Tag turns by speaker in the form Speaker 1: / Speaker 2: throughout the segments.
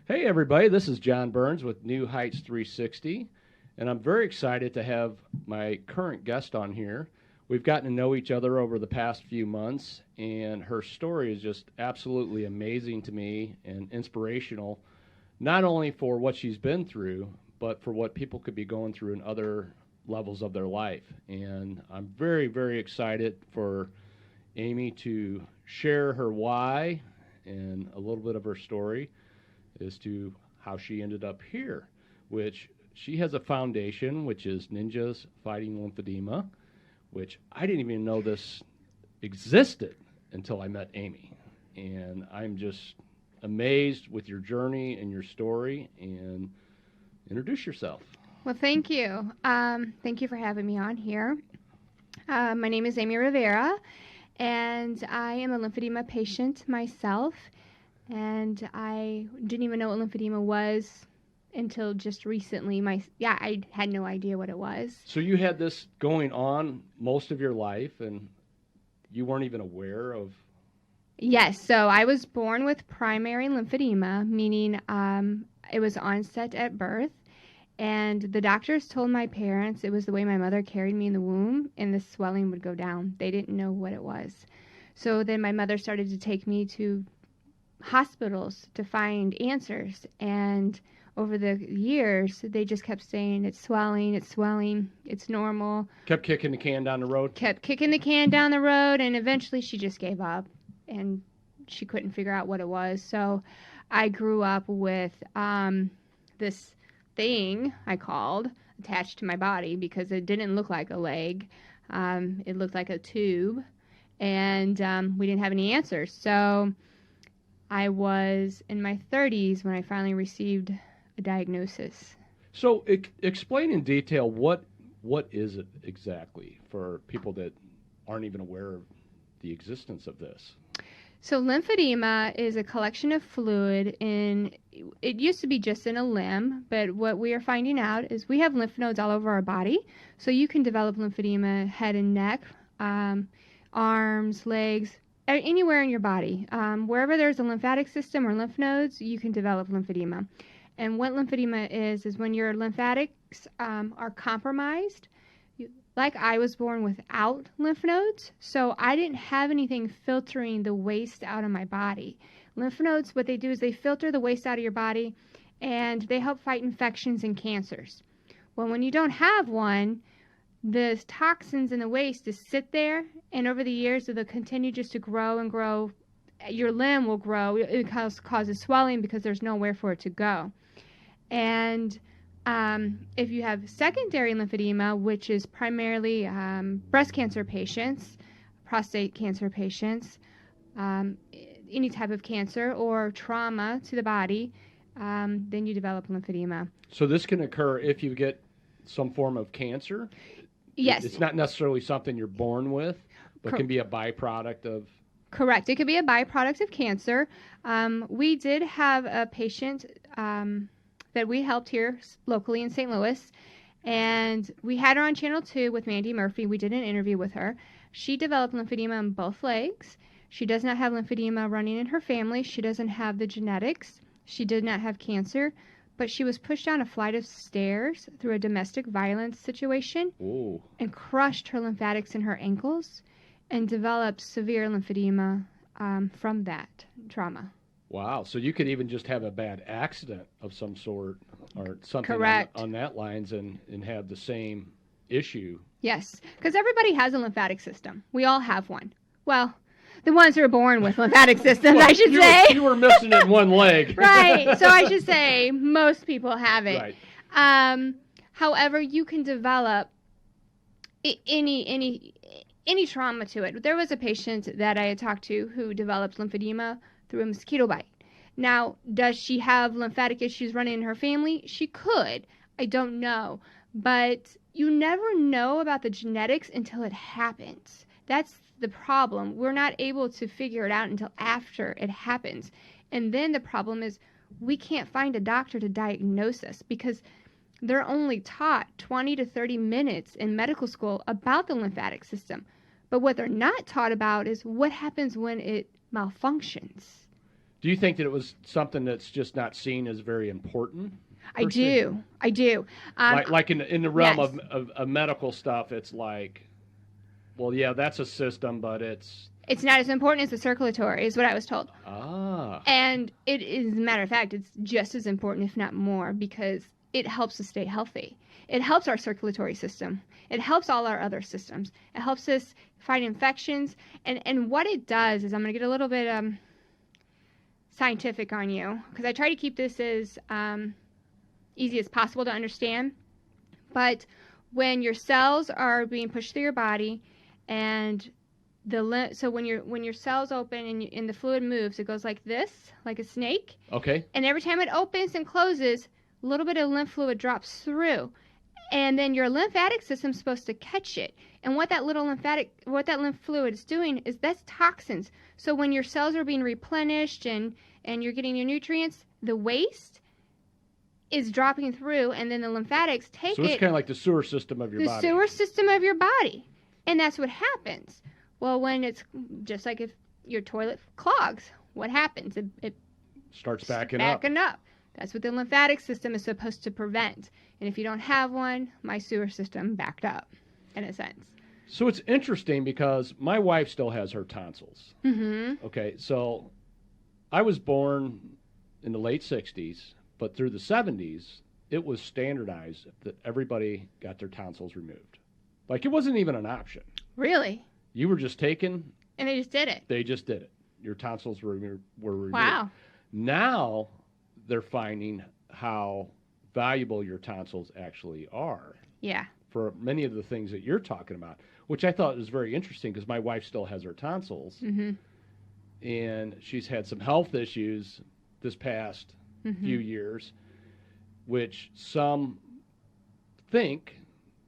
Speaker 1: Hey everybody, this is John Burns with New Heights 360, and I'm very excited to have my current guest on here. We've gotten to know each other over the past few months, and her story is just absolutely amazing to me and inspirational, not only for what she's been through, but for what people could be going through in other levels of their life. And I'm very, very excited for Amy to share her why and a little bit of her story as to how she ended up here, which she has a foundation, which is Ninjas Fighting Lymphedema, which I didn't even know this existed until I met Amy. And I'm just amazed with your journey and your story. And introduce yourself.
Speaker 2: Well, thank you. Thank you for having me on here. My name is Amy Rivera, and I am a lymphedema patient myself. And I didn't even know what lymphedema was until just recently. I had no idea what it was.
Speaker 1: So you had this going on most of your life, and you weren't even aware of?
Speaker 2: Yes. So I was born with primary lymphedema, meaning it was onset at birth. And the doctors told my parents it was the way my mother carried me in the womb, and the swelling would go down. They didn't know what it was. So then my mother started to take me to hospitals to find answers, and over the years they just kept saying it's swelling, it's normal.
Speaker 1: Kept kicking the can down the road?
Speaker 2: Kept kicking the can down the road, and eventually she just gave up, and she couldn't figure out what it was. So I grew up with this thing I called attached to my body because it didn't look like a leg. It looked like a tube, and we didn't have any answers. So I was in my 30s when I finally received a diagnosis.
Speaker 1: So explain in detail what is it exactly for people that aren't even aware of the existence of this?
Speaker 2: So lymphedema is a collection of fluid it used to be just in a limb, but what we are finding out is we have lymph nodes all over our body. So you can develop lymphedema head and neck, arms, legs, anywhere in your body. Wherever there's a lymphatic system or lymph nodes, you can develop lymphedema. And what lymphedema is when your lymphatics are compromised. Like I was born without lymph nodes, so I didn't have anything filtering the waste out of my body. Lymph nodes, what they do is they filter the waste out of your body, and they help fight infections and cancers. Well, when you don't have one, the toxins and the waste just sit there, and over the years they'll continue just to grow and grow. Your limb will grow. It causes swelling because there's nowhere for it to go. And if you have secondary lymphedema, which is primarily breast cancer patients, prostate cancer patients, any type of cancer or trauma to the body, then you develop lymphedema.
Speaker 1: So this can occur if you get some form of cancer?
Speaker 2: Yes.
Speaker 1: It's not necessarily something you're born with, but can be a byproduct of...
Speaker 2: Correct. It could be a byproduct of cancer. We did have a patient that we helped here locally in St. Louis, and we had her on Channel 2 with Mandy Murphy. We did an interview with her. She developed lymphedema in both legs. She does not have lymphedema running in her family. She doesn't have the genetics. She did not have cancer, but she was pushed down a flight of stairs through a domestic violence situation.
Speaker 1: Ooh.
Speaker 2: And crushed her lymphatics in her ankles and developed severe lymphedema from that trauma.
Speaker 1: Wow. So you could even just have a bad accident of some sort or something
Speaker 2: Correct.
Speaker 1: On that lines and have the same issue.
Speaker 2: Yes, because everybody has a lymphatic system. We all have one. Well, the ones who are born with lymphatic systems,
Speaker 1: well,
Speaker 2: I should say.
Speaker 1: You were missing it in one leg.
Speaker 2: Right. So I should say most people have it.
Speaker 1: Right.
Speaker 2: However, you can develop any trauma to it. There was a patient that I had talked to who developed lymphedema through a mosquito bite. Now, does she have lymphatic issues running in her family? She could. I don't know. But you never know about the genetics until it happens. That's the problem. We're not able to figure it out until after it happens. And then the problem is we can't find a doctor to diagnose us because they're only taught 20 to 30 minutes in medical school about the lymphatic system. But what they're not taught about is what happens when it malfunctions.
Speaker 1: Do you think that it was something that's just not seen as very important?
Speaker 2: I do.
Speaker 1: Like in the realm
Speaker 2: yes.
Speaker 1: of medical stuff, it's like, well, yeah, that's a system, but it's
Speaker 2: not as important as the circulatory, is what I was told.
Speaker 1: Ah.
Speaker 2: And it is, as a matter of fact, it's just as important, if not more, because it helps us stay healthy. It helps our circulatory system. It helps all our other systems. It helps us fight infections. And what it does is, I'm going to get a little bit scientific on you, because I try to keep this as easy as possible to understand. But when your cells are being pushed through your body, and so when your cells open and the fluid moves, it goes like this, like a snake.
Speaker 1: Okay.
Speaker 2: And every time it opens and closes, a little bit of lymph fluid drops through. And then your lymphatic system's supposed to catch it. And what that lymph fluid is doing is, that's toxins. So when your cells are being replenished and you're getting your nutrients, the waste is dropping through, and then the lymphatics take it.
Speaker 1: So it's kind of like the sewer system of your body.
Speaker 2: The sewer system of your body. And that's what happens. Well, when it's just like if your toilet clogs, what happens? It
Speaker 1: starts backing
Speaker 2: up. That's what the lymphatic system is supposed to prevent. And if you don't have one, my sewer system backed up, in a sense.
Speaker 1: So it's interesting because my wife still has her tonsils.
Speaker 2: Mm-hmm.
Speaker 1: Okay, so I was born in the late 60s, but through the 70s, it was standardized that everybody got their tonsils removed. Like, it wasn't even an option.
Speaker 2: Really?
Speaker 1: You were just taken.
Speaker 2: And they just did it.
Speaker 1: They just did it. Your tonsils were removed.
Speaker 2: Wow.
Speaker 1: Now they're finding how valuable your tonsils actually are.
Speaker 2: Yeah.
Speaker 1: For many of the things that you're talking about, which I thought was very interesting because my wife still has her tonsils.
Speaker 2: Mm-hmm.
Speaker 1: And she's had some health issues this past few years, which some think,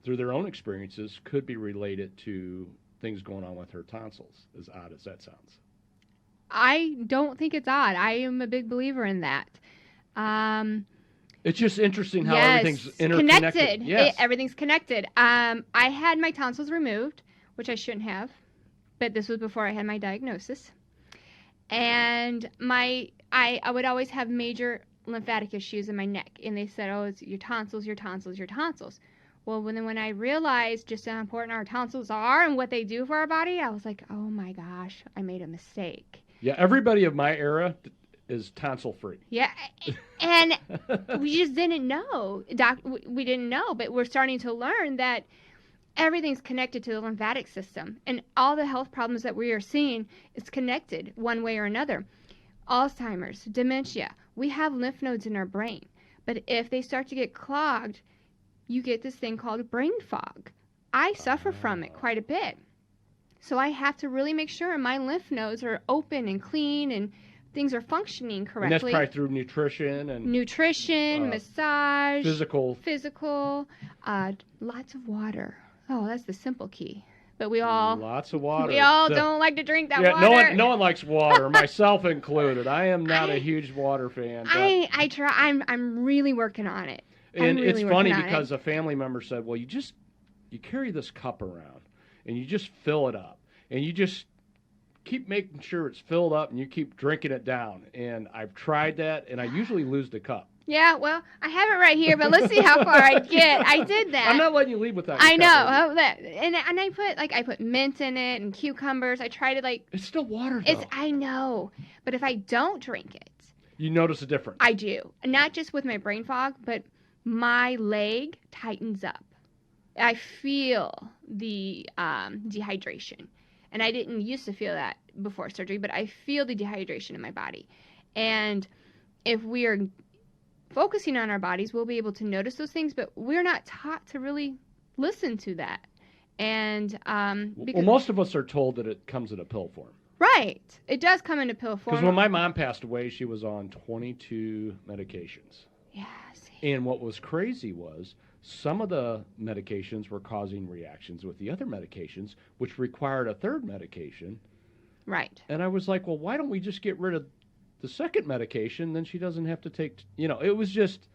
Speaker 1: through their own experiences, could be related to things going on with her tonsils, as odd as that sounds.
Speaker 2: I don't think it's odd. I am a big believer in that.
Speaker 1: It's just interesting how everything's interconnected.
Speaker 2: Connected.
Speaker 1: Yes.
Speaker 2: Everything's connected. I had my tonsils removed, which I shouldn't have, but this was before I had my diagnosis. And I would always have major lymphatic issues in my neck, and they said, "Oh, it's your tonsils, your tonsils, your tonsils." Well, when I realized just how important our tonsils are and what they do for our body, I was like, "Oh my gosh, I made a mistake."
Speaker 1: Yeah, everybody of my era is tonsil free.
Speaker 2: Yeah, and we just didn't know. We didn't know, but we're starting to learn that everything's connected to the lymphatic system, and all the health problems that we are seeing is connected one way or another. Alzheimer's, dementia, we have lymph nodes in our brain, but if they start to get clogged, you get this thing called brain fog. I suffer from it quite a bit. So I have to really make sure my lymph nodes are open and clean and things are functioning correctly.
Speaker 1: And that's probably through nutrition,
Speaker 2: massage,
Speaker 1: physical,
Speaker 2: lots of water. Oh, that's the simple key. But lots
Speaker 1: of water.
Speaker 2: We all don't like to drink that water.
Speaker 1: No one likes water, myself include. I am not a huge water fan.
Speaker 2: I try. I'm really working on it.
Speaker 1: And it's funny because a family member said, "Well, you carry this cup around, and you just fill it up, and you just keep making sure it's filled up, and you keep drinking it down." And I've tried that, and I usually lose the cup.
Speaker 2: Yeah, well, I have it right here, but let's see how far I get. I did that.
Speaker 1: I'm not letting you leave without.
Speaker 2: I know, and I put mint in it and cucumbers. I try to
Speaker 1: It's still water, though.
Speaker 2: I know, but if I don't drink it,
Speaker 1: you notice a difference.
Speaker 2: I do, not just with my brain fog, but my leg tightens up. I feel the dehydration, and I didn't used to feel that before surgery, but I feel the dehydration in my body, and if we are focusing on our bodies, we'll be able to notice those things, but we're not taught to really listen to that. And
Speaker 1: well, most of us are told that it comes in a pill form.
Speaker 2: Right. It does come in a pill form.
Speaker 1: Because when my mom passed away, she was on 22 medications.
Speaker 2: Yes.
Speaker 1: And what was crazy was some of the medications were causing reactions with the other medications, which required a third medication.
Speaker 2: Right.
Speaker 1: And I was like, well, why don't we just get rid of the second medication, then she doesn't have to take, it was just.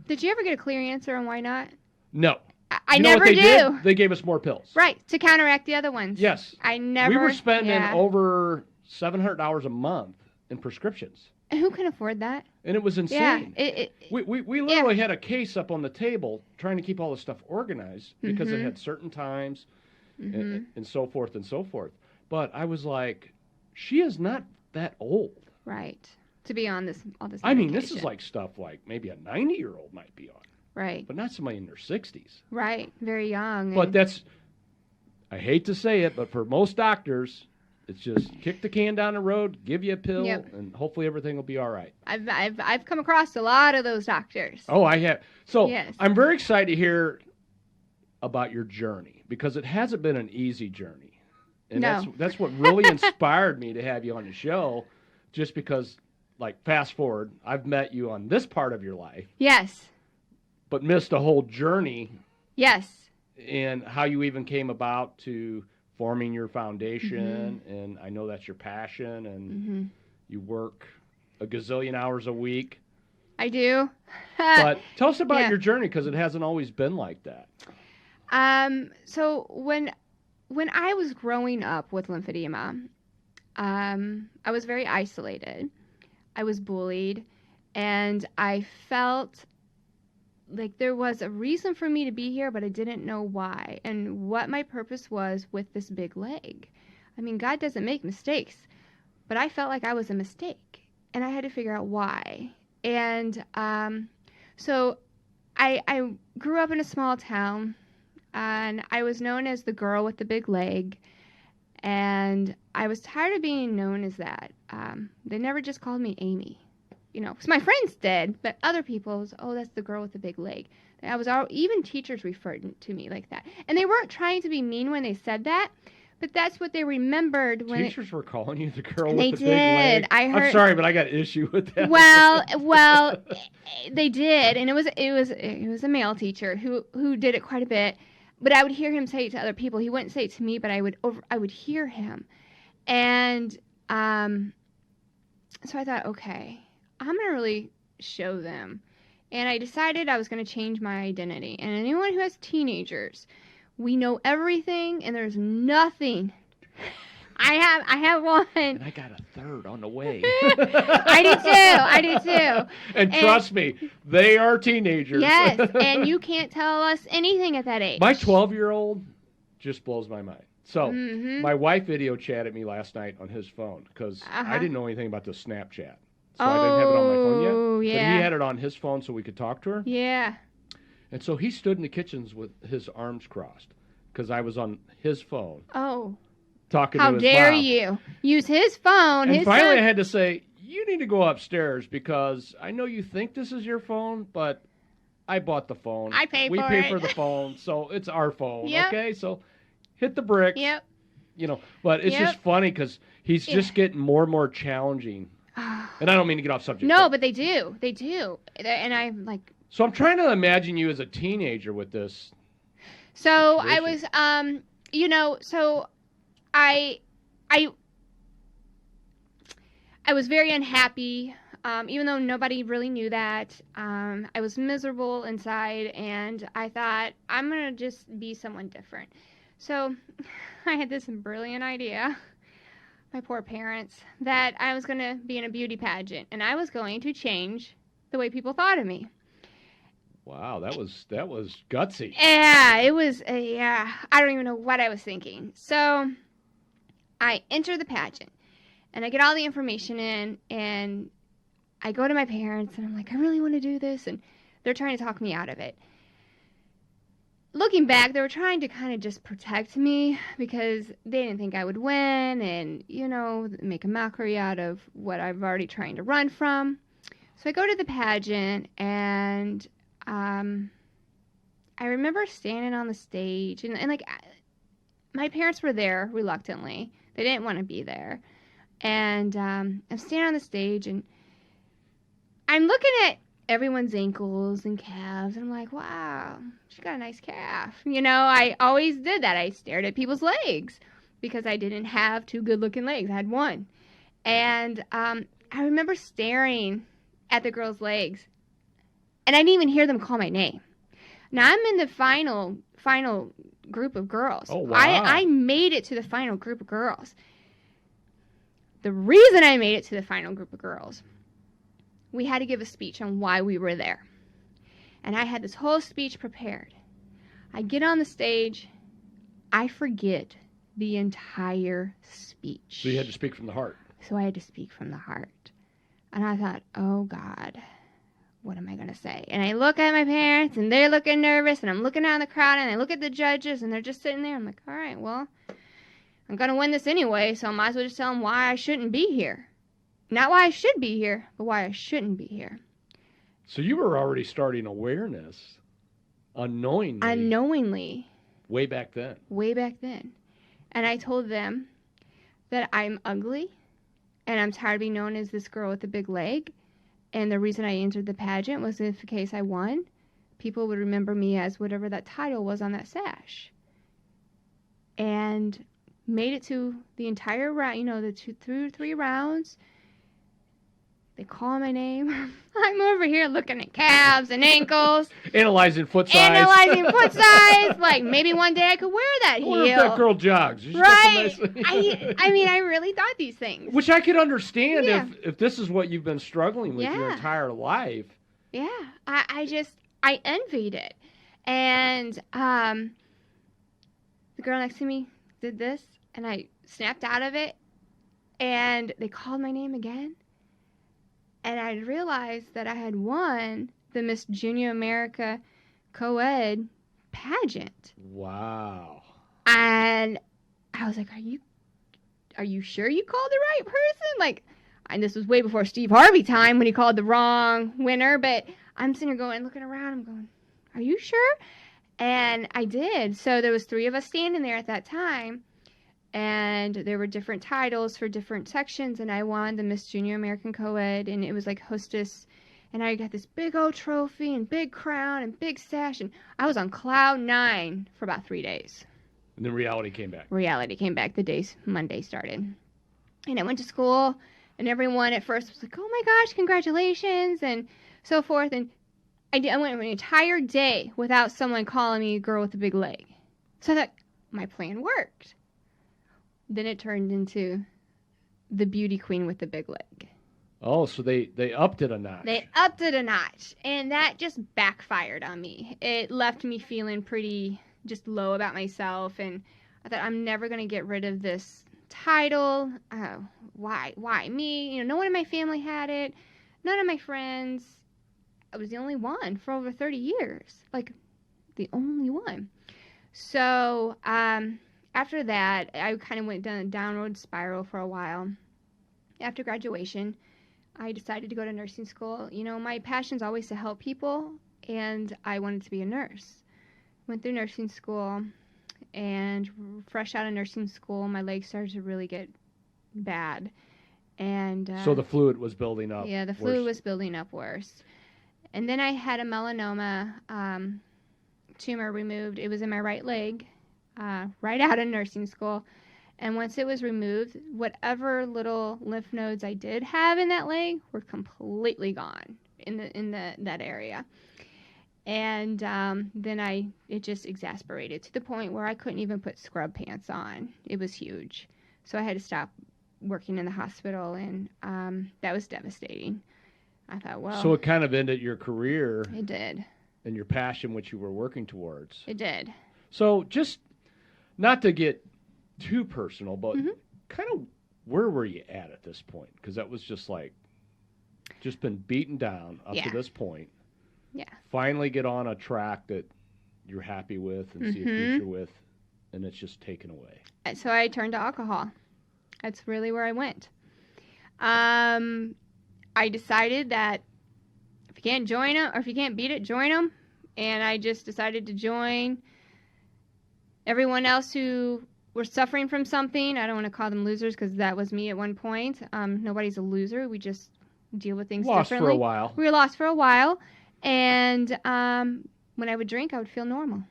Speaker 2: Did you ever get a clear answer on why not?
Speaker 1: No.
Speaker 2: I never do.
Speaker 1: They gave us more pills.
Speaker 2: Right, to counteract the other ones.
Speaker 1: Yes.
Speaker 2: I never.
Speaker 1: We were spending over $700 a month in prescriptions.
Speaker 2: And who can afford that?
Speaker 1: And it was
Speaker 2: Yeah.
Speaker 1: insane. We literally had a case up on the table trying to keep all the stuff organized because it had certain times and so forth and so forth. But I was like, she is not that old.
Speaker 2: Right. To be on this, all this
Speaker 1: I mean,
Speaker 2: medication.
Speaker 1: this is like stuff like maybe a 90-year-old might be on.
Speaker 2: Right.
Speaker 1: But not somebody in their 60s.
Speaker 2: Right. Very young.
Speaker 1: But that's, I hate to say it, but for most doctors, it's just kick the can down the road, give you a pill, and hopefully everything will be all right.
Speaker 2: I've come across a lot of those doctors.
Speaker 1: Oh, I have. So
Speaker 2: yes.
Speaker 1: I'm very excited to hear about your journey because it hasn't been an easy journey. And that's what really inspired me to have you on the show, just because, like, fast forward, I've met you on this part of your life.
Speaker 2: Yes.
Speaker 1: But missed a whole journey.
Speaker 2: Yes.
Speaker 1: And how you even came about to forming your foundation, and I know that's your passion, and you work a gazillion hours a week.
Speaker 2: I do.
Speaker 1: But tell us about your journey, because it hasn't always been like that.
Speaker 2: So when I was growing up with lymphedema, I was very isolated. I was bullied, and I felt like there was a reason for me to be here, but I didn't know why and what my purpose was with this big leg. I mean, God doesn't make mistakes, but I felt like I was a mistake, and I had to figure out why. And so I grew up in a small town, and I was known as the girl with the big leg, and I was tired of being known as that. They never just called me Amy. You know, 'cause my friends did, but other people was, oh, that's the girl with the big leg. Even teachers referred to me like that. And they weren't trying to be mean when they said that, but that's what they remembered when
Speaker 1: teachers were calling you the girl with
Speaker 2: they
Speaker 1: the big leg.
Speaker 2: did. I heard.
Speaker 1: I'm sorry, but I got an issue with that.
Speaker 2: Well, they did, and it was a male teacher who did it quite a bit. But I would hear him say it to other people. He wouldn't say it to me, but I would hear him, and so I thought, okay, I'm going to really show them. And I decided I was going to change my identity. And anyone who has teenagers, we know everything, and there's nothing. I have one.
Speaker 1: And I got a third on the way.
Speaker 2: I do too.
Speaker 1: And trust me, they are teenagers.
Speaker 2: Yes, and you can't tell us anything at that age.
Speaker 1: My 12-year-old just blows my mind. So my wife video chatted me last night on his phone because I didn't know anything about the Snapchat. So I didn't have it on my phone yet.
Speaker 2: Oh, yeah.
Speaker 1: But he had it on his phone so we could talk to her.
Speaker 2: Yeah.
Speaker 1: And so he stood in the kitchens with his arms crossed because I was on his phone.
Speaker 2: Oh.
Speaker 1: Talking to his mom.
Speaker 2: How dare you use his phone.
Speaker 1: And finally I had to say, you need to go upstairs because I know you think this is your phone, but I bought the phone.
Speaker 2: I paid
Speaker 1: we
Speaker 2: for
Speaker 1: pay
Speaker 2: it.
Speaker 1: for the phone, so it's our phone.
Speaker 2: Yep.
Speaker 1: Okay? So hit the bricks.
Speaker 2: Yep.
Speaker 1: You know, but it's just funny because he's just getting more and more challenging. And I don't mean to get off subject.
Speaker 2: No, but they do. They do. And I'm like...
Speaker 1: So I'm trying to imagine you as a teenager with this.
Speaker 2: So
Speaker 1: situation.
Speaker 2: I was, so I was very unhappy, even though nobody really knew that. I was miserable inside, and I thought, I'm going to just be someone different. So I had this brilliant idea, my poor parents, that I was going to be in a beauty pageant, and I was going to change the way people thought of me.
Speaker 1: Wow, that was gutsy.
Speaker 2: Yeah, it was, I don't even know what I was thinking. So I enter the pageant, and I get all the information in, and I go to my parents, and I'm like, I really want to do this, and they're trying to talk me out of it. Looking back, they were trying to kind of just protect me because they didn't think I would win and, make a mockery out of what I've already trying to run from. So I go to the pageant, and I remember standing on the stage, and my parents were there reluctantly. They didn't want to be there. And I'm standing on the stage, and I'm looking at everyone's ankles and calves, and I'm like, wow, she got a nice calf. I always did that. I stared at people's legs because I didn't have two good-looking legs. I had one. And I remember staring at the girl's legs, and I didn't even hear them call my name. Now, I'm in the final group of girls.
Speaker 1: Oh, wow.
Speaker 2: I made it to the final group of girls. The reason I made it to the final group of girls we had to give a speech on why we were there. And I had this whole speech prepared. I get on the stage, I forget the entire speech.
Speaker 1: So you had to speak from the heart.
Speaker 2: So I had to speak from the heart. And I thought, oh God, what am I going to say? And I look at my parents, and they're looking nervous, and I'm looking out in the crowd, and I look at the judges, and they're just sitting there. I'm like, all right, well, I'm going to win this anyway, so I might as well just tell them why I shouldn't be here. Not why I should be here, but why I shouldn't be here.
Speaker 1: So you were already starting awareness unknowingly. Way back then. And I told them that I'm ugly, and I'm tired of being known as this girl with the big leg. And the reason I entered the pageant was if in case I won, people would remember me as whatever that title was on that sash. And made it to the entire round, the 2 through 3 rounds. They call my name. I'm over here looking at calves and ankles. Analyzing foot size.
Speaker 2: Like, maybe one day I could wear that heel.
Speaker 1: Or if that girl jogs.
Speaker 2: Right. I really thought these things.
Speaker 1: Which I could understand if this is what you've been struggling with your entire life.
Speaker 2: Yeah. I envied it. And the girl next to me did this, and I snapped out of it, and they called my name again. And I realized that I had won the Miss Junior America co-ed pageant.
Speaker 1: Wow.
Speaker 2: And I was like, are you sure you called the right person? Like, and this was way before Steve Harvey time when he called the wrong winner. But I'm sitting here going, looking around, I'm going, are you sure? And I did. So there was 3 of us standing there at that time. And there were different titles for different sections, and I won the Miss Junior American Co-ed, and it was like hostess, and I got this big old trophy and big crown and big sash, and I was on cloud 9 for about 3 days.
Speaker 1: And then reality came back.
Speaker 2: The days Monday started. And I went to school, and everyone at first was like, oh my gosh, congratulations, and so forth, and I went an entire day without someone calling me a girl with a big leg. So I thought, my plan worked. Then it turned into the beauty queen with the big leg.
Speaker 1: Oh, so they upped it a notch.
Speaker 2: They upped it a notch, and that just backfired on me. It left me feeling pretty just low about myself, and I thought, I'm never going to get rid of this title. Why me? No one in my family had it. None of my friends. I was the only one for over 30 years. Like, the only one. So, after that, I kind of went down a downward spiral for a while. After graduation, I decided to go to nursing school. My passion's always to help people, and I wanted to be a nurse. Went through nursing school, and fresh out of nursing school, my legs started to really get bad. And
Speaker 1: so the fluid was building up.
Speaker 2: Yeah, the fluid was building up worse. And then I had a melanoma tumor removed. It was in my right leg. Right out of nursing school. And once it was removed, whatever little lymph nodes I did have in that leg were completely gone in that area. And then it just exasperated to the point where I couldn't even put scrub pants on. It was huge. So I had to stop working in the hospital, and that was devastating. I thought, well.
Speaker 1: So it kind of ended your career.
Speaker 2: It did.
Speaker 1: And your passion, which you were working towards.
Speaker 2: It did.
Speaker 1: So just not to get too personal, but kind of where were you at this point? Because that was just been beaten down up to this point.
Speaker 2: Yeah.
Speaker 1: Finally get on a track that you're happy with and see a future with, and it's just taken away.
Speaker 2: So I turned to alcohol. That's really where I went. I decided that if you can't join them, or if you can't beat it, join them. And I just decided to join everyone else who were suffering from something. I don't want to call them losers, because that was me at one point. Nobody's a loser. We just deal with things differently.
Speaker 1: Lost for a while.
Speaker 2: We were lost for a while. And when I would drink, I would feel normal.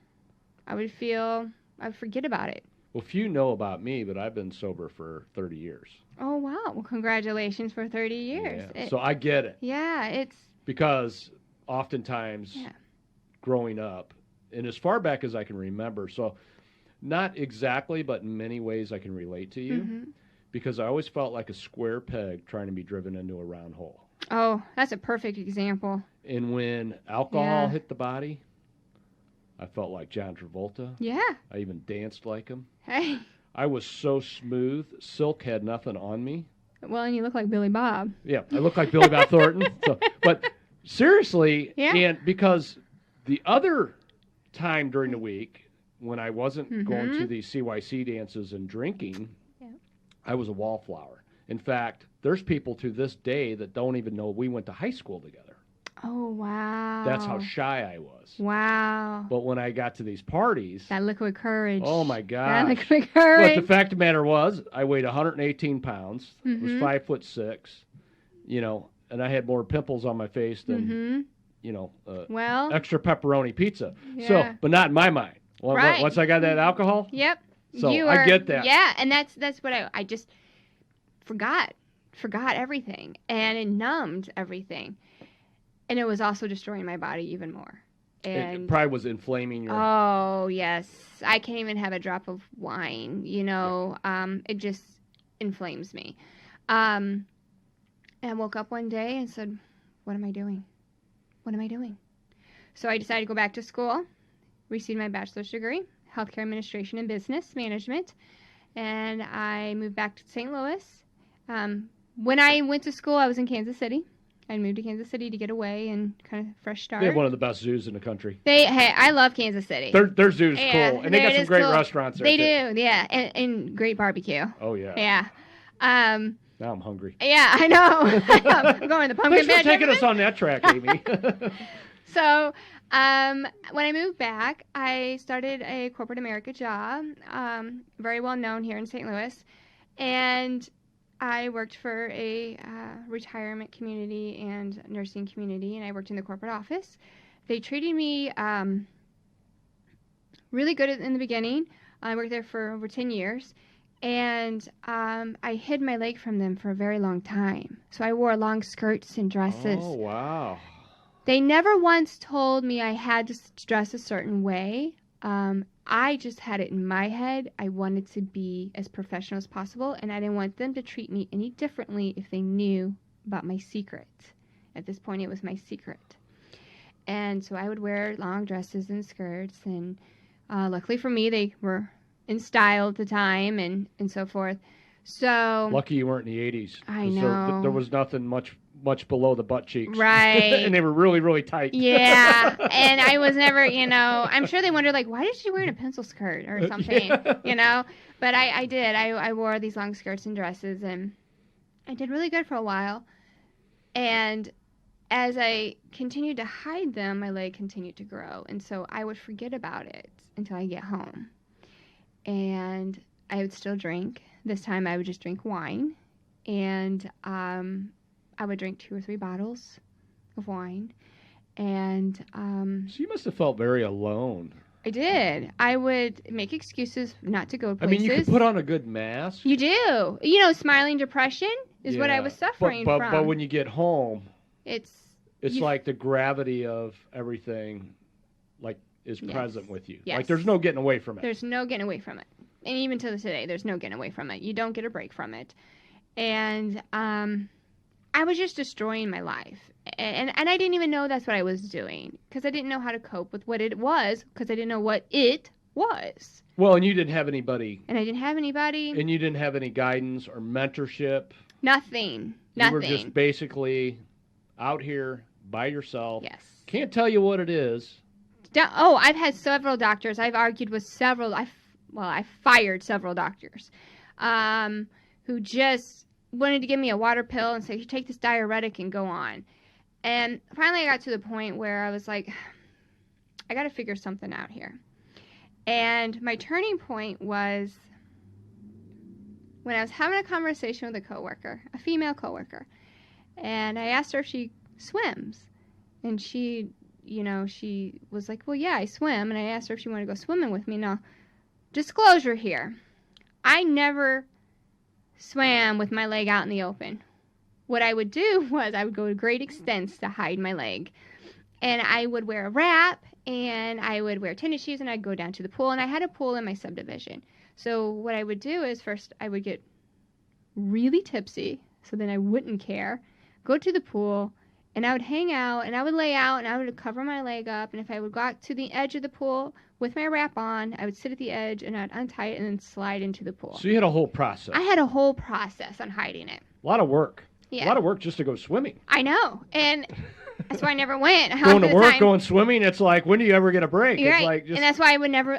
Speaker 2: I would forget about it.
Speaker 1: Well, few know about me, but I've been sober for 30 years.
Speaker 2: Oh, wow. Well, congratulations for 30 years.
Speaker 1: Yeah. So I get it.
Speaker 2: Yeah, it's...
Speaker 1: Because oftentimes growing up, and as far back as I can remember, so not exactly, but in many ways I can relate to you, because I always felt like a square peg trying to be driven into a round hole.
Speaker 2: Oh, that's a perfect example.
Speaker 1: And when alcohol hit the body, I felt like John Travolta.
Speaker 2: Yeah.
Speaker 1: I even danced like him.
Speaker 2: Hey.
Speaker 1: I was so smooth. Silk had nothing on me.
Speaker 2: Well, and you look like Billy Bob.
Speaker 1: Yeah, I look like Billy Bob Thornton. But seriously,
Speaker 2: Yeah.
Speaker 1: and because the other time during the week when I wasn't going to these CYC dances and drinking, I was a wallflower. In fact, there's people to this day that don't even know we went to high school together.
Speaker 2: Oh, wow.
Speaker 1: That's how shy I was.
Speaker 2: Wow.
Speaker 1: But when I got to these parties...
Speaker 2: That liquid courage.
Speaker 1: Oh, my gosh.
Speaker 2: That liquid courage.
Speaker 1: But the fact of the matter was, I weighed 118 pounds. I was 5'6", you know, and I had more pimples on my face than, you know, extra pepperoni pizza.
Speaker 2: Yeah.
Speaker 1: So, but not in my mind.
Speaker 2: Right.
Speaker 1: Once I got that alcohol...
Speaker 2: Yep.
Speaker 1: So I get that.
Speaker 2: Yeah, and that's what I just forgot everything, and it numbed everything, and it was also destroying my body even more. And
Speaker 1: it probably was inflaming your...
Speaker 2: Oh yes, I can't even have a drop of wine. You know, it just inflames me. And I woke up one day and said, "What am I doing? What am I doing?" So I decided to go back to school, received my bachelor's degree. Healthcare Administration and Business Management, and I moved back to St. Louis. When I went to school, I was in Kansas City. I moved to Kansas City to get away and kind of fresh start.
Speaker 1: They have one of the best zoos in the country.
Speaker 2: Hey, I love Kansas City.
Speaker 1: Their zoo's cool, and they got some great restaurants there.
Speaker 2: They do, yeah, and great barbecue.
Speaker 1: Oh yeah.
Speaker 2: Yeah.
Speaker 1: Now I'm hungry.
Speaker 2: Yeah, I know. I'm going to the pumpkin patch.
Speaker 1: Thanks for taking us on that track, Amy.
Speaker 2: So, when I moved back, I started a corporate America job, very well known here in St. Louis, and I worked for a retirement community and nursing community, and I worked in the corporate office. They treated me really good in the beginning. I worked there for over 10 years, and I hid my leg from them for a very long time. So I wore long skirts and dresses.
Speaker 1: Oh, wow.
Speaker 2: They never once told me I had to dress a certain way. I just had it in my head. I wanted to be as professional as possible, and I didn't want them to treat me any differently if they knew about my secret. At this point, it was my secret. And so I would wear long dresses and skirts, and luckily for me, they were in style at the time and so forth. So
Speaker 1: lucky you weren't in the 80s.
Speaker 2: I know.
Speaker 1: There was nothing much below the butt cheeks.
Speaker 2: Right.
Speaker 1: And they were really, really tight.
Speaker 2: Yeah. And I was never, I'm sure they wondered, like, why is she wearing a pencil skirt or something, But I did. I wore these long skirts and dresses, and I did really good for a while. And as I continued to hide them, my leg continued to grow. And so I would forget about it until I get home. And I would still drink. This time I would just drink wine. And I would drink 2 or 3 bottles of wine. And
Speaker 1: so you must have felt very alone.
Speaker 2: I did. I would make excuses not to go places.
Speaker 1: I mean, you could put on a good mask.
Speaker 2: You do. Smiling depression is what I was suffering from.
Speaker 1: But when you get home,
Speaker 2: it's
Speaker 1: like the gravity of everything is present with you.
Speaker 2: Yes.
Speaker 1: Like there's no getting away from it.
Speaker 2: There's no getting away from it. And even to this day, there's no getting away from it. You don't get a break from it. And I was just destroying my life. And I didn't even know that's what I was doing, because I didn't know how to cope with what it was, because I didn't know what it was.
Speaker 1: Well, and you didn't have anybody.
Speaker 2: And I didn't have anybody.
Speaker 1: And you didn't have any guidance or mentorship.
Speaker 2: Nothing.
Speaker 1: You were just basically out here by yourself.
Speaker 2: Yes.
Speaker 1: Can't tell you what it is.
Speaker 2: I've had several doctors. I've argued with several. I fired several doctors who just wanted to give me a water pill and say, "You take this diuretic and go on." And finally, I got to the point where I was like, I got to figure something out here. And my turning point was when I was having a conversation with a coworker, a female coworker, and I asked her if she swims, and she was like, "Well, yeah, I swim." And I asked her if she wanted to go swimming with me. Now, disclosure here, I never swam with my leg out in the open. What I would do was I would go to great extents to hide my leg. And I would wear a wrap, and I would wear tennis shoes, and I'd go down to the pool. And I had a pool in my subdivision. So what I would do is first I would get really tipsy, so then I wouldn't care. go to the pool, and I would hang out, and I would lay out, and I would cover my leg up, and if I would go out to the edge of the pool with my wrap on, I would sit at the edge, and I'd untie it and then slide into the pool.
Speaker 1: So you had a whole process.
Speaker 2: I had a whole process on hiding it.
Speaker 1: A lot of work.
Speaker 2: Yeah.
Speaker 1: A lot of work just to go swimming.
Speaker 2: I know, and that's why I never went.
Speaker 1: Going to work, going swimming, it's like, when do you ever get a break?
Speaker 2: You're
Speaker 1: it's
Speaker 2: right.
Speaker 1: like just...
Speaker 2: And that's why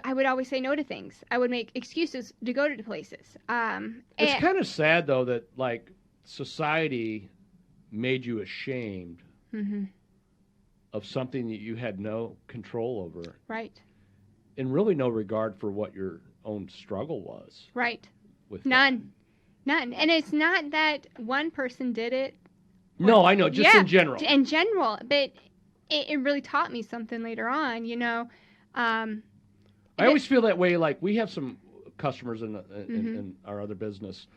Speaker 2: I would always say no to things. I would make excuses to go to places.
Speaker 1: It's kind of sad, though, that, like, society made you ashamed of something that you had no control over.
Speaker 2: Right.
Speaker 1: And really no regard for what your own struggle was.
Speaker 2: Right.
Speaker 1: With
Speaker 2: None. And it's not that one person did it.
Speaker 1: No, I know, just in general.
Speaker 2: In general, but it really taught me something later on, you know. I
Speaker 1: always feel that way. Like, we have some customers in our other business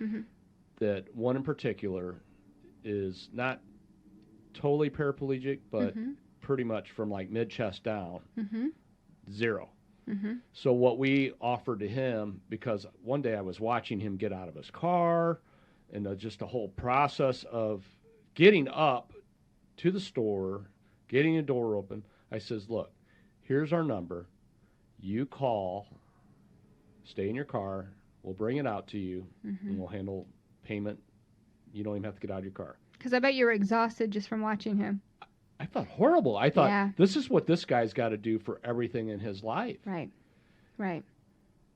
Speaker 1: that one in particular is not totally paraplegic, but pretty much from like mid-chest down, zero. So what we offered to him, because one day I was watching him get out of his car and just the whole process of getting up to the store, getting the door open, I says, look, here's our number. You call, stay in your car, we'll bring it out to you, and we'll handle payment. You don't even have to get out of your car.
Speaker 2: Because I bet you were exhausted just from watching him.
Speaker 1: I felt horrible. I thought, this is what this guy's got to do for everything in his life.
Speaker 2: Right.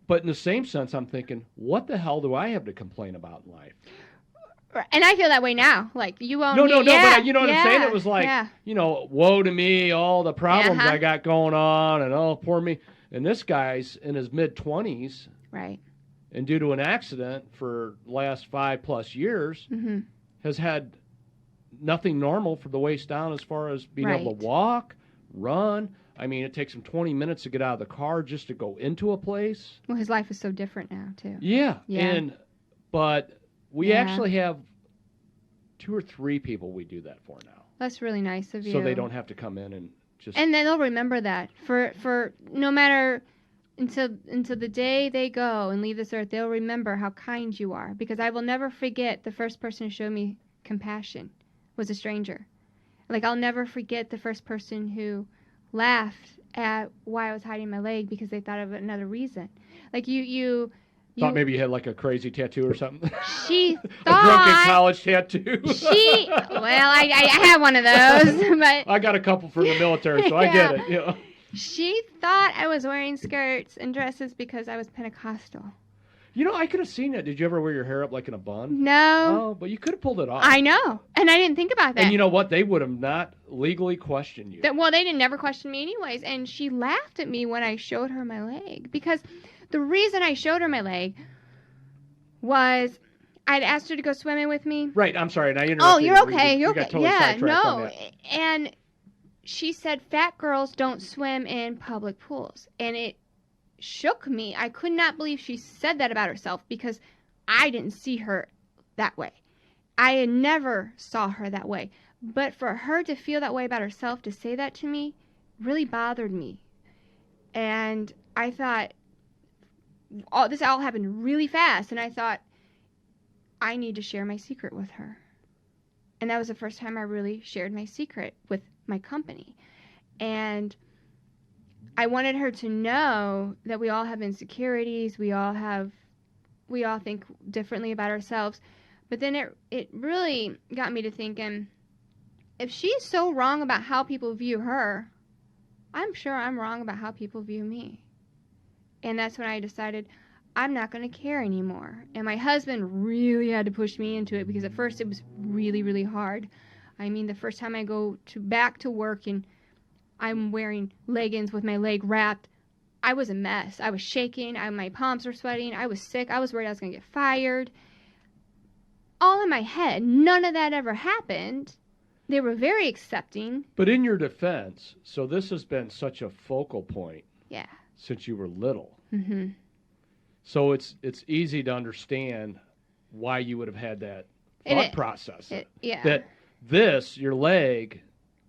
Speaker 1: But in the same sense, I'm thinking, what the hell do I have to complain about in life?
Speaker 2: And I feel that way now. Like, you won't.
Speaker 1: No, but you know what I'm saying? It was like, you know, woe to me, all the problems I got going on, and oh, poor me. And this guy's in his mid-20s.
Speaker 2: Right.
Speaker 1: And due to an accident for the last 5+ years, has had nothing normal from the waist down as far as being able to walk, run. I mean, it takes him 20 minutes to get out of the car just to go into a place.
Speaker 2: Well, his life is so different now, too.
Speaker 1: Yeah. But we actually have 2 or 3 people we do that for now.
Speaker 2: That's really nice of you.
Speaker 1: So they don't have to come in and just...
Speaker 2: And then they'll remember that. For no matter... Until the day they go and leave this earth, they'll remember how kind you are. Because I will never forget the first person who showed me compassion was a stranger. Like, I'll never forget the first person who laughed at why I was hiding my leg because they thought of another reason. Like, you
Speaker 1: thought maybe you had like a crazy tattoo or something.
Speaker 2: She thought
Speaker 1: a drunken college tattoo.
Speaker 2: I had one of those, but
Speaker 1: I got a couple from the military, so I get it. Yeah.
Speaker 2: She thought I was wearing skirts and dresses because I was Pentecostal.
Speaker 1: You know, I could have seen that. Did you ever wear your hair up like in a bun?
Speaker 2: No.
Speaker 1: Oh, but you could have pulled it off.
Speaker 2: I know. And I didn't think about that.
Speaker 1: And you know what? They would have not legally questioned you.
Speaker 2: Well, they didn't never question me anyways. And she laughed at me when I showed her my leg. Because the reason I showed her my leg was I'd asked her to go swimming with me.
Speaker 1: Right. I'm sorry. Now you're
Speaker 2: Oh, you're okay. You're okay.
Speaker 1: Totally
Speaker 2: yeah, no. And she said fat girls don't swim in public pools. And it shook me. I could not believe she said that about herself because I didn't see her that way. I never saw her that way. But for her to feel that way about herself, to say that to me, really bothered me. And I thought, this all happened really fast. And I thought, I need to share my secret with her. And that was the first time I really shared my secret with my company. And I wanted her to know that we all have insecurities. We all think differently about ourselves. But then it really got me to thinking, if she's so wrong about how people view her, I'm sure I'm wrong about how people view me. And that's when I decided I'm not going to care anymore. And my husband really had to push me into it because at first it was really, really hard. I mean, the first time I go back to work and I'm wearing leggings with my leg wrapped, I was a mess. I was shaking. My palms were sweating. I was sick. I was worried I was going to get fired. All in my head. None of that ever happened. They were very accepting.
Speaker 1: But in your defense, so this has been such a focal point since you were little.
Speaker 2: Mm-hmm.
Speaker 1: So it's easy to understand why you would have had that thought process. That this, your leg,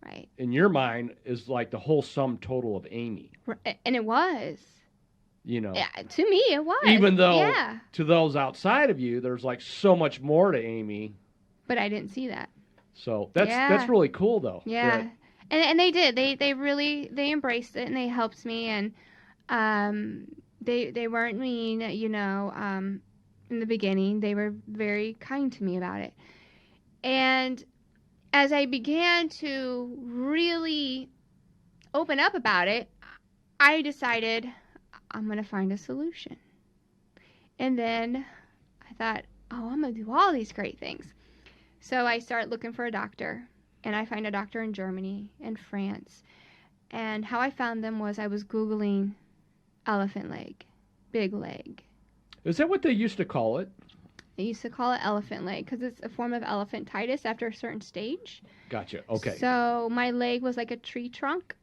Speaker 2: right,
Speaker 1: in your mind, is like the whole sum total of Amy.
Speaker 2: And it was.
Speaker 1: You know.
Speaker 2: Yeah, to me, it was.
Speaker 1: Even though to those outside of you, there's like so much more to Amy.
Speaker 2: But I didn't see that.
Speaker 1: So that's really cool, though.
Speaker 2: Yeah. And they did. They really embraced it, and they helped me, and they weren't mean, in the beginning. They were very kind to me about it. And as I began to really open up about it, I decided I'm going to find a solution. And then I thought, oh, I'm going to do all these great things. So I started looking for a doctor, and I find a doctor in Germany and France. And how I found them was I was Googling elephant leg, big leg.
Speaker 1: Is that what they used to call it?
Speaker 2: They used to call it elephant leg because it's a form of elephantitis after a certain stage.
Speaker 1: Gotcha. Okay.
Speaker 2: So my leg was like a tree trunk.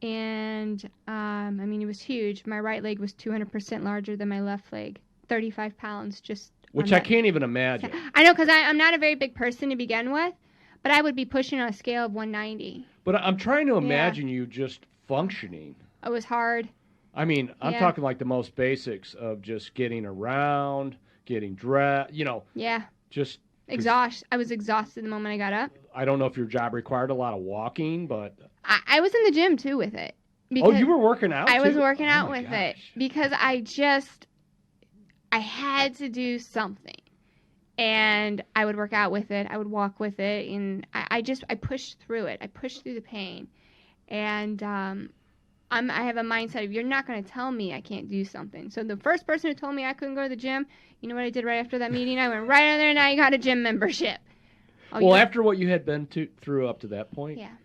Speaker 2: And, it was huge. My right leg was 200% larger than my left leg. 35 pounds just.
Speaker 1: Which I can't even imagine.
Speaker 2: I know, because I'm not a very big person to begin with. But I would be pushing on a scale of 190.
Speaker 1: But I'm trying to imagine you just functioning.
Speaker 2: It was hard.
Speaker 1: I mean, I'm talking like the most basics of just getting around, getting dressed,
Speaker 2: Yeah.
Speaker 1: Just
Speaker 2: I was exhausted the moment I got up.
Speaker 1: I don't know if your job required a lot of walking, but
Speaker 2: I was in the gym too with it.
Speaker 1: Oh, you were working out?
Speaker 2: I
Speaker 1: too?
Speaker 2: was working out with
Speaker 1: gosh.
Speaker 2: it because I had to do something. And I would work out with it. I would walk with it, and I pushed through it. I pushed through the pain, and I have a mindset of, you're not going to tell me I can't do something. So the first person who told me I couldn't go to the gym, you know what I did right after that meeting? I went right in there and I got a gym membership.
Speaker 1: Well, after what you had been through up to that point,
Speaker 2: yeah,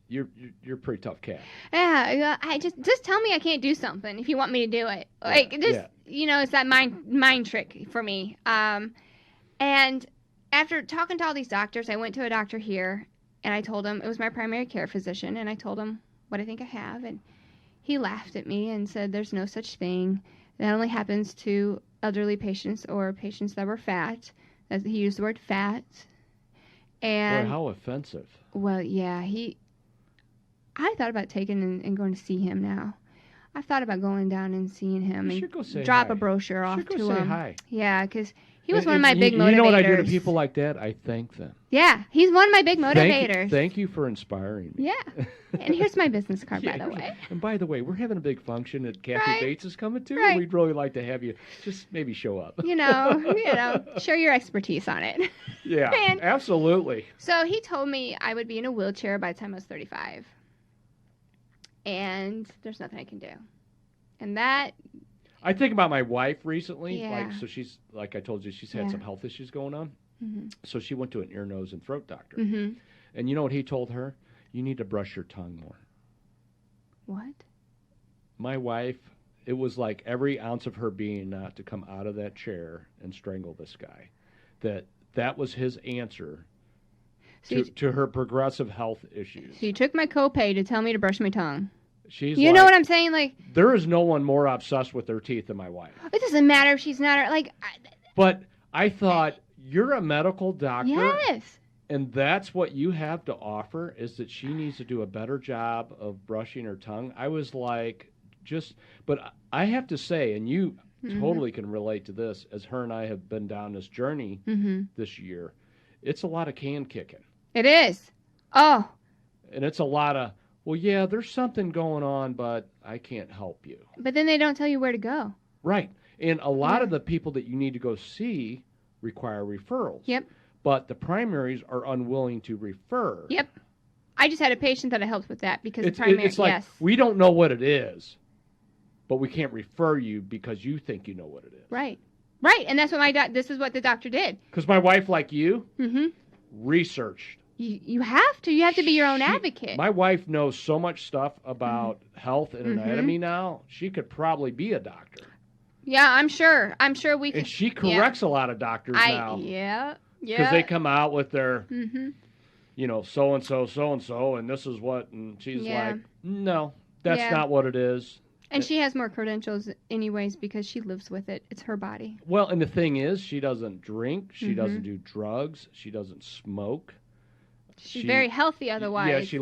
Speaker 1: you're a pretty tough cat.
Speaker 2: Yeah, I just tell me I can't do something if you want me to do it. It's that mind trick for me. And after talking to all these doctors, I went to a doctor here, and I told him, it was my primary care physician, and I told him what I think I have, and he laughed at me and said there's no such thing. That only happens to elderly patients or patients that were fat. He used the word fat. And
Speaker 1: boy, how offensive.
Speaker 2: Well, yeah, I thought about taking and going to see him now. I thought about going down and seeing him and drop a brochure off to him.
Speaker 1: Hi.
Speaker 2: Yeah, because he was one of my big motivators.
Speaker 1: You know what I do to people like that? I thank them.
Speaker 2: Yeah, he's one of my big motivators.
Speaker 1: Thank you for inspiring me.
Speaker 2: Yeah. And here's my business card, by the way.
Speaker 1: And by the way, we're having a big function that Kathy Bates is coming to.
Speaker 2: Right.
Speaker 1: We'd really like to have you just maybe show up.
Speaker 2: Share your expertise on it.
Speaker 1: Yeah, absolutely.
Speaker 2: So he told me I would be in a wheelchair by the time I was 35. And there's nothing I can do. And that...
Speaker 1: I think about my wife recently.
Speaker 2: Yeah.
Speaker 1: So she's, like I told you, she's had some health issues going on.
Speaker 2: Mm-hmm.
Speaker 1: So she went to an ear, nose, and throat doctor.
Speaker 2: Mm-hmm.
Speaker 1: And you know what he told her? You need to brush your tongue more.
Speaker 2: What?
Speaker 1: My wife, it was like every ounce of her being not to come out of that chair and strangle this guy. That was his answer to her progressive health issues.
Speaker 2: So you took my copay to tell me to brush my tongue.
Speaker 1: You
Speaker 2: know what I'm saying? Like,
Speaker 1: there is no one more obsessed with their teeth than my wife.
Speaker 2: It doesn't matter if she's not.
Speaker 1: But I thought, you're a medical doctor.
Speaker 2: Yes.
Speaker 1: And that's what you have to offer, is that she needs to do a better job of brushing her tongue. I was like, but I have to say, and you totally can relate to this, as her and I have been down this journey this year, it's a lot of can kicking.
Speaker 2: It is. Oh.
Speaker 1: And it's a lot of, well, yeah, there's something going on, but I can't help you.
Speaker 2: But then they don't tell you where to go.
Speaker 1: Right. And a lot of the people that you need to go see require referrals.
Speaker 2: Yep.
Speaker 1: But the primaries are unwilling to refer.
Speaker 2: Yep. I just had a patient that I helped with that because it's
Speaker 1: like, we don't know what it is, but we can't refer you because you think you know what it is.
Speaker 2: Right. Right. And that's what this is what the doctor did.
Speaker 1: Because my wife, like you, researched.
Speaker 2: You have to. You have to be your own advocate.
Speaker 1: My wife knows so much stuff about health and anatomy now. She could probably be a doctor.
Speaker 2: Yeah, I'm sure. We could.
Speaker 1: And she corrects a lot of doctors now.
Speaker 2: Yeah.
Speaker 1: Because they come out with their, so-and-so, and this is what, and she's like, no, that's not what it is.
Speaker 2: And she has more credentials anyways because she lives with it. It's her body.
Speaker 1: Well, and the thing is, she doesn't drink. She doesn't do drugs. She doesn't smoke.
Speaker 2: She's very healthy otherwise.
Speaker 1: Yeah, she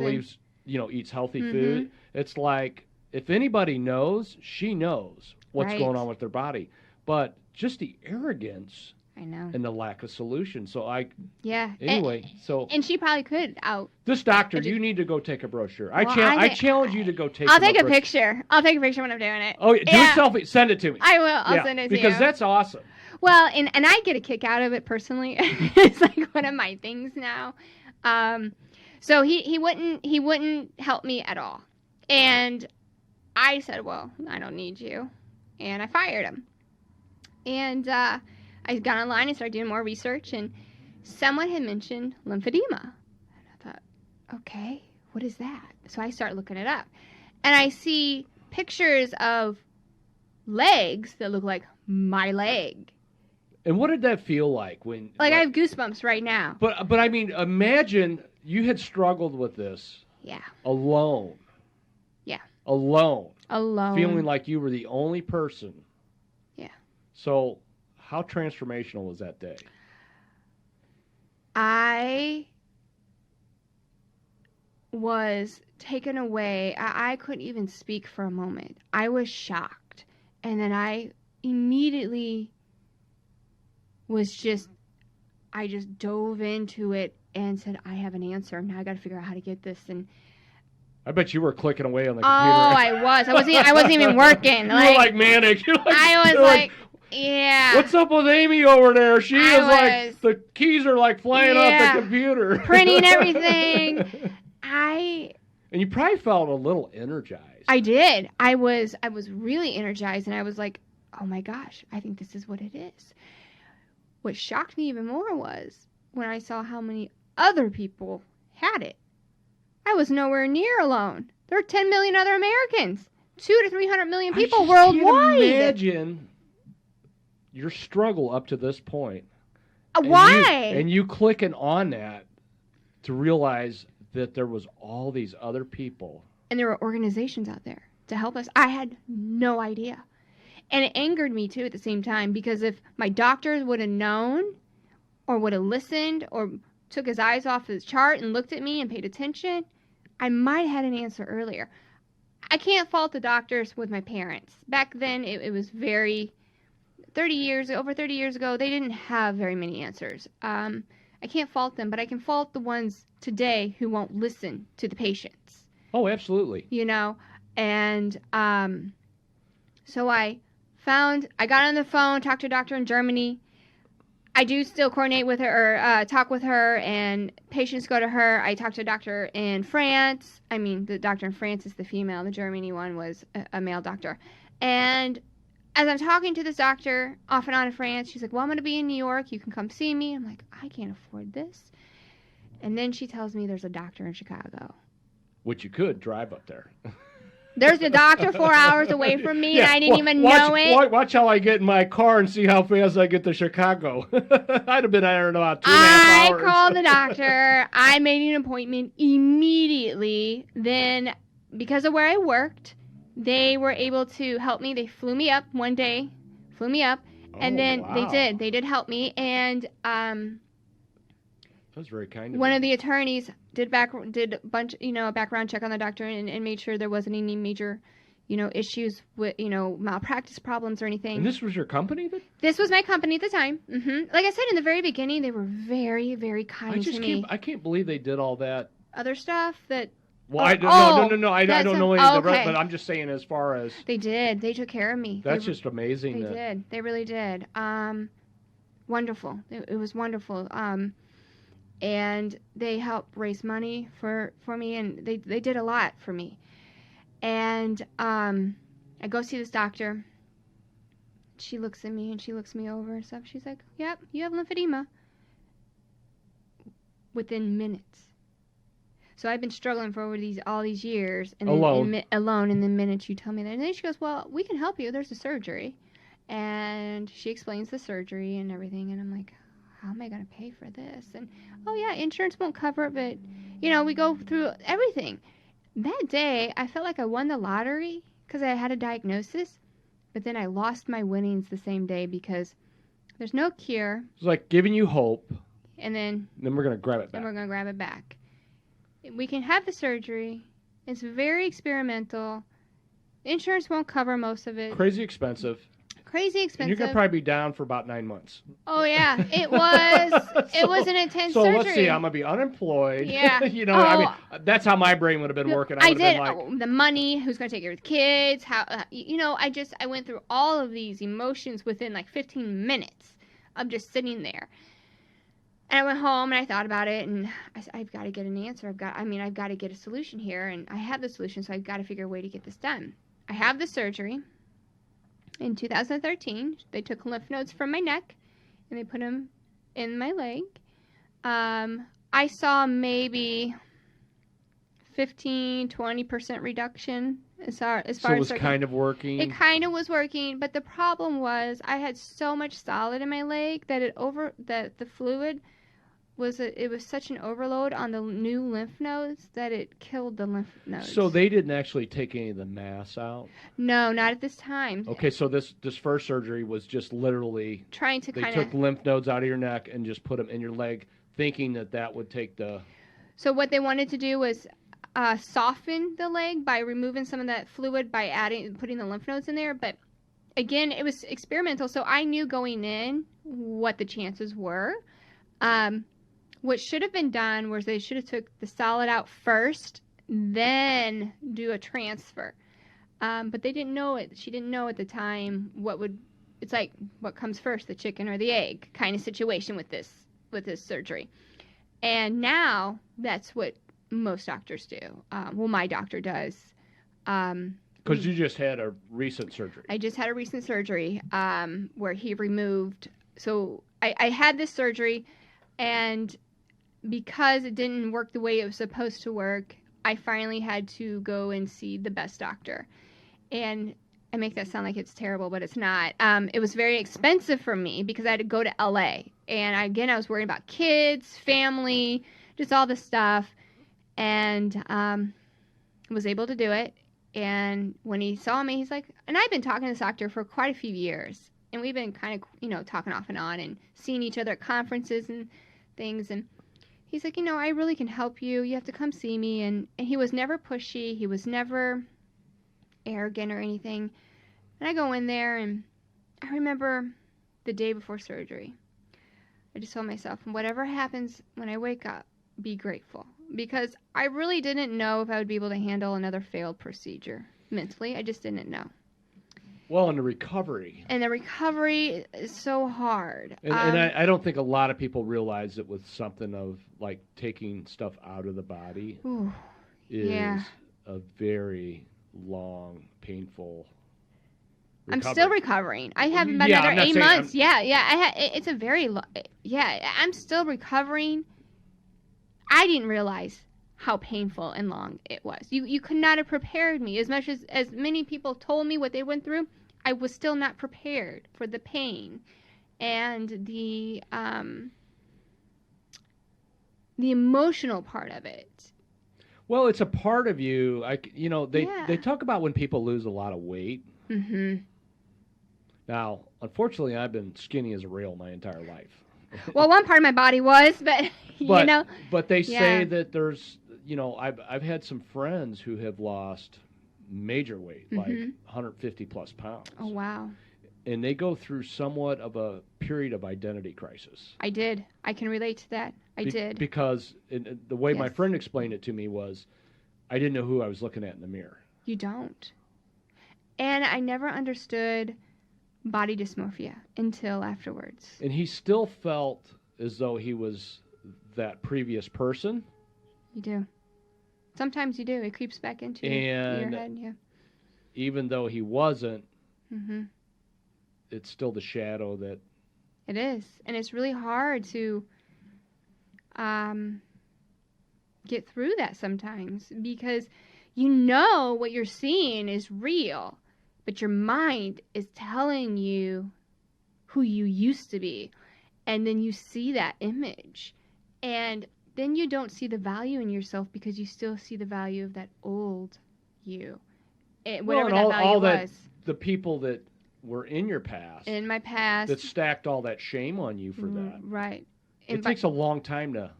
Speaker 1: eats healthy food. It's like, if anybody knows, she knows what's going on with their body. But just the arrogance
Speaker 2: I know.
Speaker 1: and the lack of solution. So
Speaker 2: Anyway, and she probably could
Speaker 1: this doctor, you need to go take a brochure.
Speaker 2: Well,
Speaker 1: I challenge you to go take.
Speaker 2: I'll take a picture. I'll take a picture when I'm doing it.
Speaker 1: Oh, do a selfie. Send it to me.
Speaker 2: I will. I'll send it to you
Speaker 1: because that's awesome.
Speaker 2: Well, and I get a kick out of it personally. It's like one of my things now. So he wouldn't help me at all, and I said, well, I don't need you, and I fired him. And I got online and started doing more research, and someone had mentioned lymphedema. And I thought, okay, what is that? So I start looking it up, and I see pictures of legs that look like my leg.
Speaker 1: And what did that feel like when?
Speaker 2: I have goosebumps right now.
Speaker 1: But I mean, imagine you had struggled with this.
Speaker 2: Yeah.
Speaker 1: Alone.
Speaker 2: Yeah.
Speaker 1: Alone.
Speaker 2: Feeling
Speaker 1: like you were the only person.
Speaker 2: Yeah.
Speaker 1: So, how transformational was that day?
Speaker 2: I was taken away. I couldn't even speak for a moment. I was shocked. And then I immediately I just dove into it and said, I have an answer. Now I got to figure out how to get this. And
Speaker 1: I bet you were clicking away on the computer.
Speaker 2: Oh, I was. I wasn't even working.
Speaker 1: You were like manic.
Speaker 2: I was like, yeah.
Speaker 1: What's up with Amy over there? She is like, the keys are like flying off the computer.
Speaker 2: Printing everything.
Speaker 1: And you probably felt a little energized.
Speaker 2: I did. I was really energized, and I was like, oh my gosh, I think this is what it is. What shocked me even more was when I saw how many other people had it. I was nowhere near alone. There are 10 million other Americans, 200 to 300 million people worldwide.
Speaker 1: I can't imagine your struggle up to this point.
Speaker 2: Why?
Speaker 1: And you clicking on that to realize that there was all these other people.
Speaker 2: And there were organizations out there to help us. I had no idea. And it angered me, too, at the same time, because if my doctors would have known or would have listened or took his eyes off his chart and looked at me and paid attention, I might have had an answer earlier. I can't fault the doctors with my parents. Back then, it was over 30 years ago, they didn't have very many answers. I can't fault them, but I can fault the ones today who won't listen to the patients.
Speaker 1: Oh, absolutely.
Speaker 2: And so I got on the phone, talked to a doctor in Germany. I do still coordinate with her or talk with her, and patients go to her. I talked to a doctor in France. I mean, the doctor in France is the female. The Germany one was a male doctor. And as I'm talking to this doctor off and on in France, she's like, well, I'm going to be in New York. You can come see me. I'm like, I can't afford this. And then she tells me there's a doctor in Chicago.
Speaker 1: Which you could drive up there.
Speaker 2: There's a doctor 4 hours away from me, and I didn't even know it.
Speaker 1: Watch how I get in my car and see how fast I get to Chicago. I'd have been there in about 2.5 hours.
Speaker 2: I called the doctor. I made an appointment immediately. Then, because of where I worked, they were able to help me. They flew me up one day, and then
Speaker 1: wow.
Speaker 2: They did help me. And
Speaker 1: that's very kind of
Speaker 2: one of the attorneys did a bunch, a background check on the doctor and made sure there wasn't any major, issues with, malpractice problems or anything.
Speaker 1: And this was your company?
Speaker 2: This was my company at the time. Mm-hmm. Like I said, in the very beginning, they were very, very kind to me.
Speaker 1: I can't believe they did all that.
Speaker 2: Other stuff that...
Speaker 1: Well, no. I don't know any of the rest, but I'm just saying as far as...
Speaker 2: They did. They took care of me.
Speaker 1: That's just amazing.
Speaker 2: They did. They really did. Wonderful. It was wonderful. And they helped raise money for me, and they did a lot for me. And I go see this doctor. She looks at me, and she looks me over and stuff. She's like, yep, you have lymphedema. Within minutes. So I've been struggling for all these years. And
Speaker 1: alone.
Speaker 2: Alone, and the minute you tell me that. And then she goes, well, we can help you. There's a surgery. And she explains the surgery and everything, and I'm like, how am I going to pay for this? And, oh, yeah, insurance won't cover it, but, we go through everything. That day, I felt like I won the lottery because I had a diagnosis, but then I lost my winnings the same day because there's no cure.
Speaker 1: It's like giving you hope.
Speaker 2: And then
Speaker 1: we're going to grab it back.
Speaker 2: Then we're going to grab it back. We can have the surgery. It's very experimental. Insurance won't cover most of it.
Speaker 1: Crazy expensive.
Speaker 2: crazy expensive.
Speaker 1: And you're going to probably be down for about 9 months.
Speaker 2: Oh, yeah. It was an intense surgery.
Speaker 1: So let's see. I'm going to be unemployed.
Speaker 2: Yeah.
Speaker 1: I mean, that's how my brain would have been working.
Speaker 2: I did.
Speaker 1: Like,
Speaker 2: the money, who's going to take care of the kids, how, I went through all of these emotions within like 15 minutes of just sitting there. And I went home and I thought about it, and I said, I've got to get an answer. I've got to get a solution here, and I have the solution, so I've got to figure a way to get this done. I have the surgery. In 2013, they took lymph nodes from my neck, and they put them in my leg. I saw maybe 15-20% reduction as far as
Speaker 1: so it was kind of working.
Speaker 2: It kind of was working, but the problem was I had so much solid in my leg that the fluid was such an overload on the new lymph nodes that it killed the lymph nodes.
Speaker 1: So they didn't actually take any of the mass out?
Speaker 2: No, not at this time.
Speaker 1: Okay, so this first surgery was just literally
Speaker 2: trying to
Speaker 1: they took lymph nodes out of your neck and just put them in your leg, thinking that would take the...
Speaker 2: So what they wanted to do was soften the leg by removing some of that fluid by putting the lymph nodes in there. But again, it was experimental, so I knew going in what the chances were. What should have been done was they should have took the solid out first, then do a transfer. But they didn't know it. She didn't know at the time it's like what comes first, the chicken or the egg kind of situation with this surgery. And now that's what most doctors do. Well, my doctor does.
Speaker 1: Because you just had a recent surgery.
Speaker 2: I just had a recent surgery where he removed. So I had this surgery, and because it didn't work the way it was supposed to work, I finally had to go and see the best doctor. And I make that sound like it's terrible, but it's not. It was very expensive for me because I had to go to LA. And I was worried about kids, family, just all this stuff. And was able to do it. And when he saw me, he's like, and I've been talking to this doctor for quite a few years. And we've been kind of, talking off and on and seeing each other at conferences and things. And he's like, I really can help you. You have to come see me. And he was never pushy. He was never arrogant or anything. And I go in there, and I remember the day before surgery. I just told myself, whatever happens when I wake up, be grateful. Because I really didn't know if I would be able to handle another failed procedure mentally. I just didn't know.
Speaker 1: Well, and the recovery.
Speaker 2: And the recovery is so hard.
Speaker 1: And I don't think a lot of people realize that with something of like taking stuff out of the body is a very long, painful recovery.
Speaker 2: I'm still recovering. I have about another 8 months. It's a very I'm still recovering. I didn't realize how painful and long it was. You could not have prepared me. As much as many people told me what they went through, I was still not prepared for the pain and the emotional part of it.
Speaker 1: Well, it's a part of you. They talk about when people lose a lot of weight.
Speaker 2: Mm-hmm.
Speaker 1: Now, unfortunately, I've been skinny as a rail my entire life.
Speaker 2: Well, one part of my body was, but
Speaker 1: But they say that there's, I've had some friends who have lost major weight, like 150 plus pounds.
Speaker 2: Oh, wow.
Speaker 1: And they go through somewhat of a period of identity crisis.
Speaker 2: I did. I can relate to that. I did.
Speaker 1: Because the way my friend explained it to me was, I didn't know who I was looking at in the mirror.
Speaker 2: You don't. And I never understood body dysmorphia until afterwards.
Speaker 1: And he still felt as though he was that previous person.
Speaker 2: You do. Sometimes you do. It creeps back into your head. Yeah.
Speaker 1: Even though he wasn't, it's still the shadow that...
Speaker 2: It is. And it's really hard to get through that sometimes because what you're seeing is real. But your mind is telling you who you used to be. And then you see that image. And then you don't see the value in yourself because you still see the value of that old you. Whatever that value was.
Speaker 1: The people that were in your past.
Speaker 2: In my past.
Speaker 1: That stacked all that shame on you for that.
Speaker 2: Right.
Speaker 1: It takes a long time to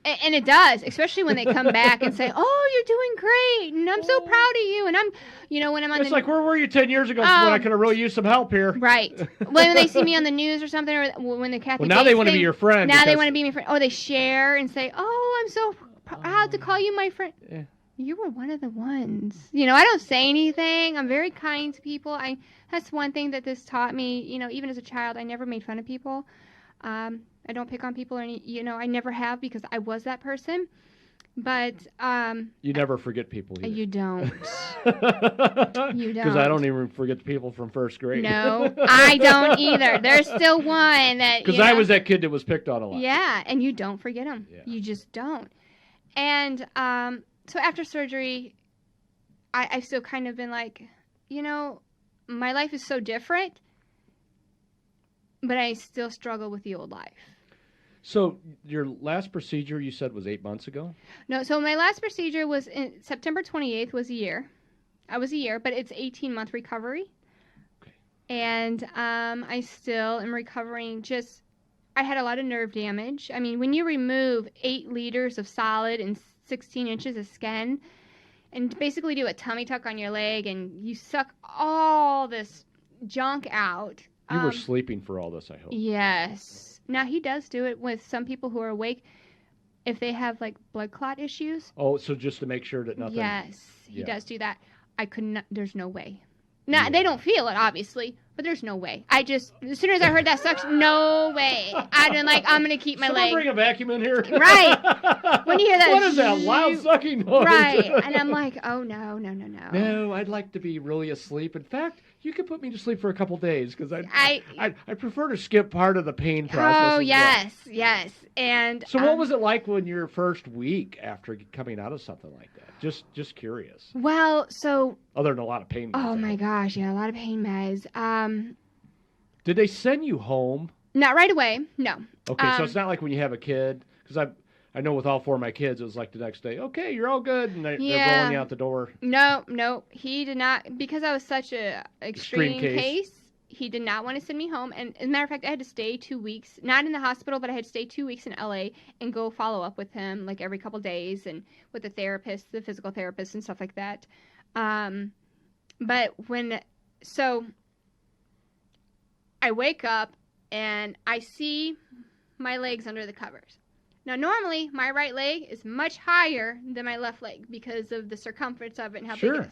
Speaker 2: And it does, especially when they come back and say, "Oh, you're doing great, and I'm so proud of you." And when I'm on
Speaker 1: it's like, where were you 10 years ago when I could have really used some help here?
Speaker 2: Right. When they see me on the news or something, or when the Kathy.
Speaker 1: Well, now they want to be your friend.
Speaker 2: Now they want to be my friend. Oh, they share and say, "Oh, I'm so proud to call you my friend."
Speaker 1: Yeah.
Speaker 2: You were one of the ones. I don't say anything. I'm very kind to people. That's one thing that this taught me. Even as a child, I never made fun of people. I don't pick on people, or I never have, because I was that person. But
Speaker 1: you never forget people either.
Speaker 2: You don't. You don't.
Speaker 1: Because I don't even forget the people from first grade.
Speaker 2: No, I don't either. There's still one that.
Speaker 1: Because I was that kid that was picked on a lot.
Speaker 2: Yeah, and you don't forget them.
Speaker 1: Yeah.
Speaker 2: You just don't. And so after surgery, I've still kind of been like, my life is so different, but I still struggle with the old life.
Speaker 1: So your last procedure, you said, was 8 months ago?
Speaker 2: No, so my last procedure was in September 28th was a year. I was a year, but it's 18-month recovery.
Speaker 1: Okay.
Speaker 2: And I still am recovering. I had a lot of nerve damage. I mean, when you remove 8 liters of solid and 16 inches of skin and basically do a tummy tuck on your leg and you suck all this junk out.
Speaker 1: You were sleeping for all this, I hope.
Speaker 2: Yes. Now, he does do it with some people who are awake if they have, like, blood clot issues.
Speaker 1: Oh, so just to make sure that nothing...
Speaker 2: Yes, he does do that. I could not... There's no way. Now, they don't feel it, obviously, but there's no way. As soon as I heard that sucks, no way. I've been like, I'm going to keep my leg.
Speaker 1: Bring a vacuum in here.
Speaker 2: Right. When you hear that.
Speaker 1: What is that loud sucking noise?
Speaker 2: Right. And I'm like, oh, no.
Speaker 1: No, I'd like to be really asleep. In fact, you could put me to sleep for a couple days because I prefer to skip part of the pain process.
Speaker 2: Oh, yes, yes. And
Speaker 1: so what was it like when your first week after coming out of something like that? Just curious.
Speaker 2: Well, so...
Speaker 1: Other than a lot of pain meds.
Speaker 2: Oh, my gosh, yeah, a lot of pain meds.
Speaker 1: Did they send you home?
Speaker 2: Not right away, no.
Speaker 1: Okay, so it's not like when you have a kid, because I know with all 4 of my kids, it was like the next day, okay, you're all good, and they're rolling you out the door.
Speaker 2: No, he did not, because I was such a extreme case, he did not want to send me home. And as a matter of fact, I had to stay 2 weeks, not in the hospital, but I had to stay 2 weeks in LA and go follow up with him like every couple days and with the therapist, the physical therapist and stuff like that. But so I wake up and I see my legs under the covers. Now, normally my right leg is much higher than my left leg because of the circumference of it and how big it is.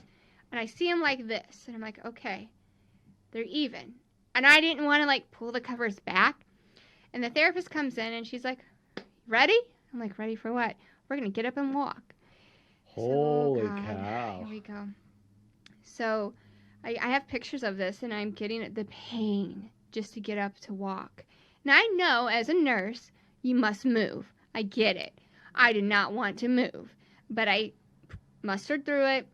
Speaker 2: And I see them like this, and I'm like, okay, they're even. And I didn't want to like pull the covers back. And the therapist comes in and she's like, ready? I'm like, ready for what? We're going to get up and walk.
Speaker 1: Holy cow.
Speaker 2: Here we go. So I have pictures of this, and I'm getting the pain just to get up to walk. Now, I know as a nurse, you must move. I get it. I did not want to move, but I mustered through it,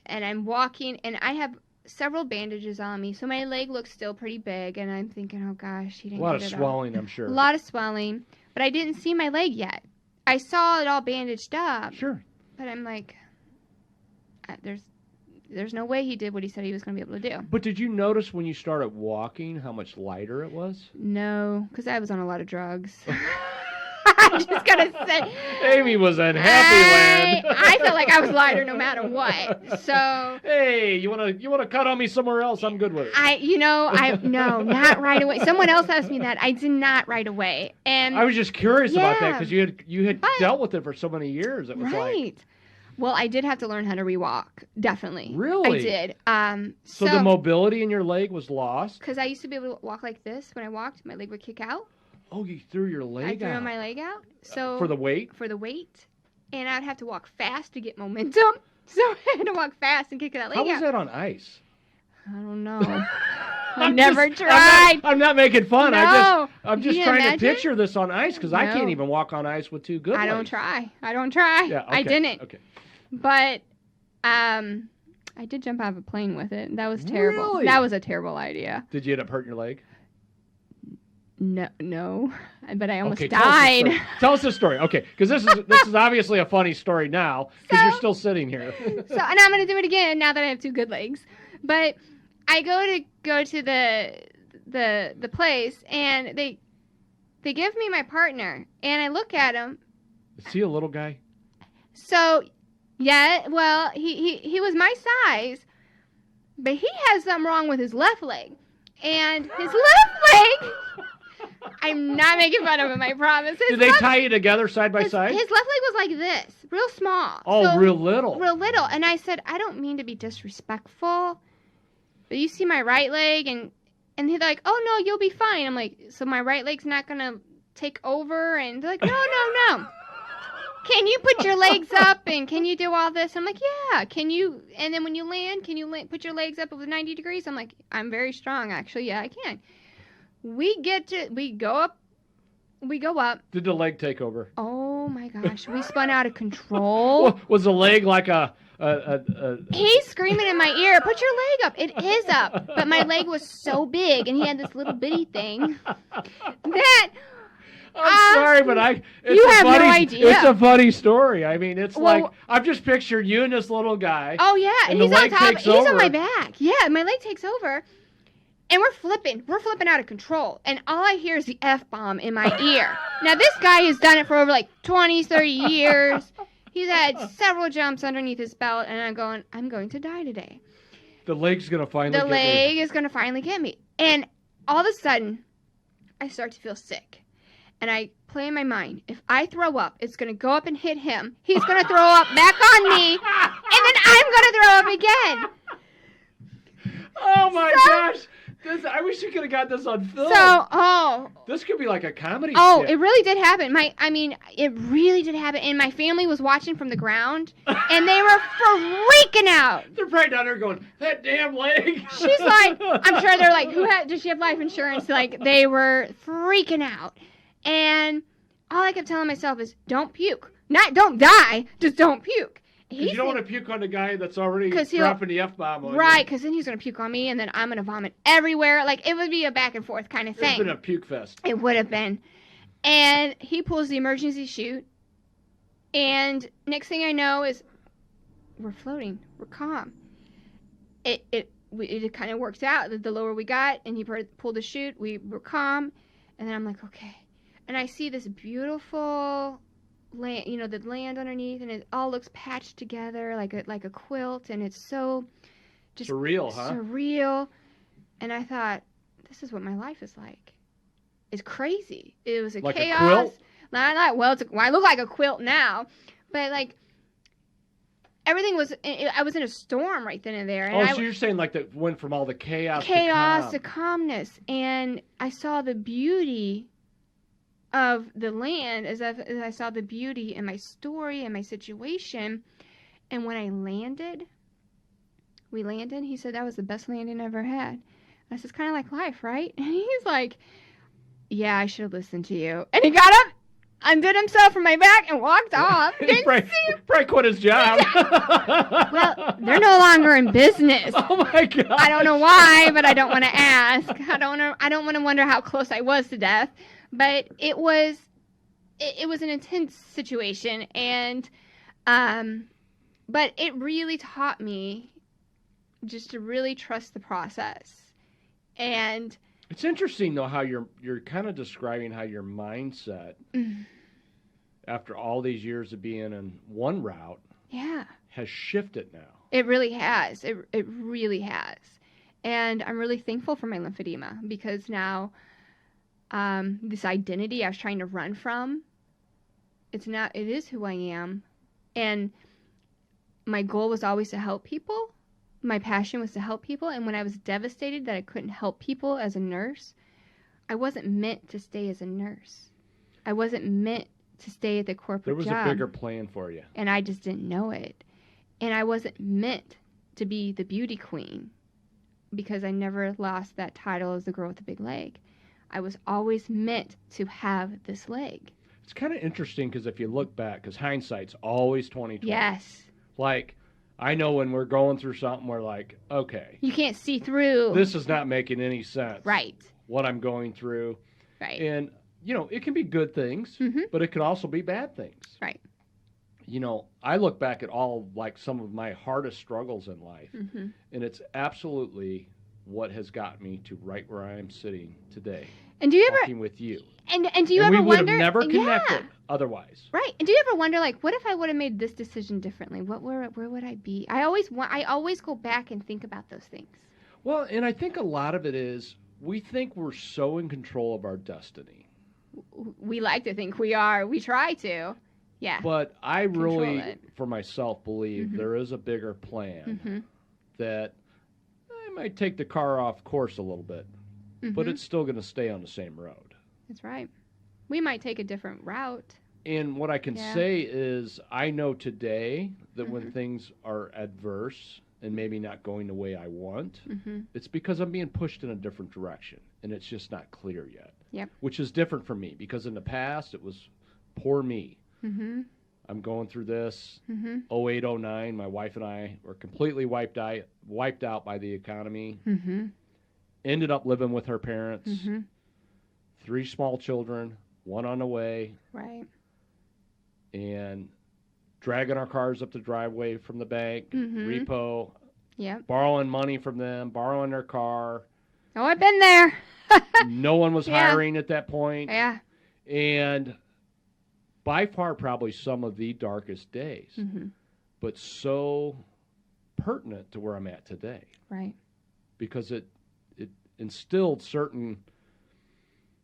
Speaker 2: and I'm walking, and I have several bandages on me, so my leg looks still pretty big, and I'm thinking, oh gosh, he didn't get it
Speaker 1: a lot of swelling, I'm sure.
Speaker 2: A lot of swelling, but I didn't see my leg yet. I saw it all bandaged up.
Speaker 1: Sure.
Speaker 2: But I'm like, there's no way he did what he said he was going to be able to do.
Speaker 1: But did you notice when you started walking how much lighter it was?
Speaker 2: No, because I was on a lot of drugs. I'm just going to say.
Speaker 1: Amy was in happy land.
Speaker 2: I felt like I was lighter no matter what. So.
Speaker 1: Hey, you want to cut on me somewhere else? I'm good with it.
Speaker 2: No, not right away. Someone else asked me that. I did not right away. And
Speaker 1: I was just curious about that because you had dealt with it for so many years. It was
Speaker 2: right. Well, I did have to learn how to rewalk, definitely.
Speaker 1: Really?
Speaker 2: I did.
Speaker 1: So the mobility in your leg was lost?
Speaker 2: Because I used to be able to walk like this. When I walked, my leg would kick out.
Speaker 1: Oh, you threw your leg out?
Speaker 2: I threw my leg out. So
Speaker 1: for the weight?
Speaker 2: For the weight. And I'd have to walk fast to get momentum. So I had to walk fast and kick that leg out.
Speaker 1: How was that on ice?
Speaker 2: I don't know. I've never tried.
Speaker 1: I'm not making fun.
Speaker 2: No.
Speaker 1: I'm just trying to picture this on ice because I can't even walk on ice with 2 good legs.
Speaker 2: I don't try.
Speaker 1: Yeah, okay.
Speaker 2: I didn't.
Speaker 1: Okay.
Speaker 2: But I did jump out of a plane with it. That was terrible.
Speaker 1: Really?
Speaker 2: That was a terrible idea.
Speaker 1: Did you end up hurting your leg?
Speaker 2: No, but I almost died.
Speaker 1: Tell us the story. Okay, because this is obviously a funny story now because you're still sitting here.
Speaker 2: And I'm going to do it again now that I have 2 good legs. But I go to the place, and they give me my partner, and I look at him,
Speaker 1: Is he a little guy?
Speaker 2: So, yeah, well, he was my size, but he has something wrong with his left leg. And his left leg, I'm not making fun of him, I promise.
Speaker 1: Did they tie you together side by side?
Speaker 2: His left leg was like this, real small.
Speaker 1: Oh,
Speaker 2: so,
Speaker 1: real little.
Speaker 2: Real little. And I said, I don't mean to be disrespectful, but you see my right leg, and he's like, oh, no, you'll be fine. I'm like, so my right leg's not going to take over? And they're like, no. Can you put your legs up, and can you do all this? I'm like, yeah. Can you, and then when you land, can you put your legs up over 90 degrees? I'm like, I'm very strong, actually. Yeah, I can. We go up.
Speaker 1: Did the leg take over?
Speaker 2: Oh, my gosh. We spun out of control.
Speaker 1: Was the leg like
Speaker 2: He's screaming in my ear, put your leg up. It is up. But my leg was so big, and he had this little bitty thing that...
Speaker 1: I'm sorry, but
Speaker 2: you have no idea.
Speaker 1: It's a funny story. I mean, it's like, I've just pictured you and this little guy.
Speaker 2: Oh, yeah.
Speaker 1: And
Speaker 2: he's
Speaker 1: the leg
Speaker 2: on top.
Speaker 1: takes
Speaker 2: He's
Speaker 1: over.
Speaker 2: on my back. Yeah, my leg takes over. And we're flipping. We're flipping out of control. And all I hear is the F-bomb in my ear. Now, this guy has done it for over like 20, 30 years. He's had several jumps underneath his belt. And I'm going to die today.
Speaker 1: The leg's going to finally get me.
Speaker 2: The leg is going to finally get me. And all of a sudden, I start to feel sick. And I play in my mind, if I throw up, it's going to go up and hit him. He's going to throw up back on me. And then I'm going to throw up again.
Speaker 1: Oh, my gosh. I wish you could have got this on film. This could be like a comedy skit.
Speaker 2: It really did happen. It really did happen. And my family was watching from the ground, and they were freaking out.
Speaker 1: They're right down there going, that damn leg.
Speaker 2: She's like, I'm sure they're like, does she have life insurance? Like, they were freaking out. And all I kept telling myself is, don't puke. Not don't die, just don't puke.
Speaker 1: You don't want to puke on the guy that's already dropping the F-bomb on you.
Speaker 2: Right, because then he's going to puke on me, and then I'm going to vomit everywhere. Like, it would be a back and forth kind of thing.
Speaker 1: It would have been a puke fest.
Speaker 2: It would have been. And he pulls the emergency chute, and next thing I know is we're floating. We're calm. It kind of works out. The lower we got, and he pulled the chute, we were calm, and then I'm like, okay. And I see this beautiful land, the land underneath, and it all looks patched together like a quilt, and it's so just
Speaker 1: surreal, huh?
Speaker 2: Surreal. And I thought, this is what my life is like. It's crazy. It was
Speaker 1: like
Speaker 2: chaos.
Speaker 1: A quilt?
Speaker 2: I look like a quilt now, but like everything was. I was in a storm right then and there. And
Speaker 1: so you're saying like that went from all the chaos
Speaker 2: to calmness, and I saw the beauty of the land as I saw the beauty in my story and my situation. And when we landed, he said that was the best landing I ever had. And I said, it's kind of like life, right? And he's like, yeah, I should have listened to you. And he got up, undid himself from my back, and walked off.
Speaker 1: He probably quit his job.
Speaker 2: Well, they're no longer in business.
Speaker 1: Oh my God!
Speaker 2: I don't know why, but I don't want to ask. I don't want to wonder how close I was to death. But it was an intense situation, and but it really taught me just to really trust the process. And
Speaker 1: it's interesting though how you're kind of describing how your mindset after all these years of being in one route has shifted now.
Speaker 2: It really has. It really has. And I'm really thankful for my lymphedema, because now this identity I was trying to run from, it is who I am. And my goal was always to help people. My passion was to help people. And when I was devastated that I couldn't help people as a nurse, I wasn't meant to stay as a nurse. I wasn't meant to stay at the corporate job.
Speaker 1: There was a bigger plan for you.
Speaker 2: And I just didn't know it. And I wasn't meant to be the beauty queen, because I never lost that title as the girl with the big leg. I was always meant to have this leg.
Speaker 1: It's kind of interesting, because if you look back, because hindsight's always 20/20.
Speaker 2: Yes.
Speaker 1: Like, I know when we're going through something, we're like, okay.
Speaker 2: You can't see through.
Speaker 1: This is not making any sense.
Speaker 2: Right.
Speaker 1: What I'm going through.
Speaker 2: Right.
Speaker 1: And, it can be good things, but it could also be bad things.
Speaker 2: Right.
Speaker 1: I look back at all, like, some of my hardest struggles in life, and it's absolutely what has got me to right where I am sitting today,
Speaker 2: And do you ever
Speaker 1: talking with you.
Speaker 2: and do you
Speaker 1: And
Speaker 2: ever
Speaker 1: we would
Speaker 2: wonder?
Speaker 1: have never
Speaker 2: Yeah.
Speaker 1: connected otherwise.
Speaker 2: Right. And do you ever wonder, like, what if I would have made this decision differently? Where would I be? I always go back and think about those things.
Speaker 1: Well, and I think a lot of it is we think we're so in control of our destiny.
Speaker 2: We like to think we are. We try to. Yeah.
Speaker 1: But I really,
Speaker 2: it.
Speaker 1: for myself, believe there is a bigger plan that I might take the car off course a little bit, but it's still going to stay on the same road.
Speaker 2: That's right. We might take a different route.
Speaker 1: And what I can say is I know today that when things are adverse and maybe not going the way I want, it's because I'm being pushed in a different direction, and it's just not clear yet.
Speaker 2: Yep.
Speaker 1: Which is different for me, because in the past it was poor me. I'm going through this. 08, 09, my wife and I were completely wiped out by the economy. Ended up living with her parents. 3 small children, 1 on the way.
Speaker 2: Right.
Speaker 1: And dragging our cars up the driveway from the bank, repo, borrowing money from them, borrowing their car.
Speaker 2: Oh, I've been there.
Speaker 1: No one was hiring at that point.
Speaker 2: Yeah.
Speaker 1: And by far probably some of the darkest days, but so pertinent to where I'm at today.
Speaker 2: Right.
Speaker 1: Because it instilled certain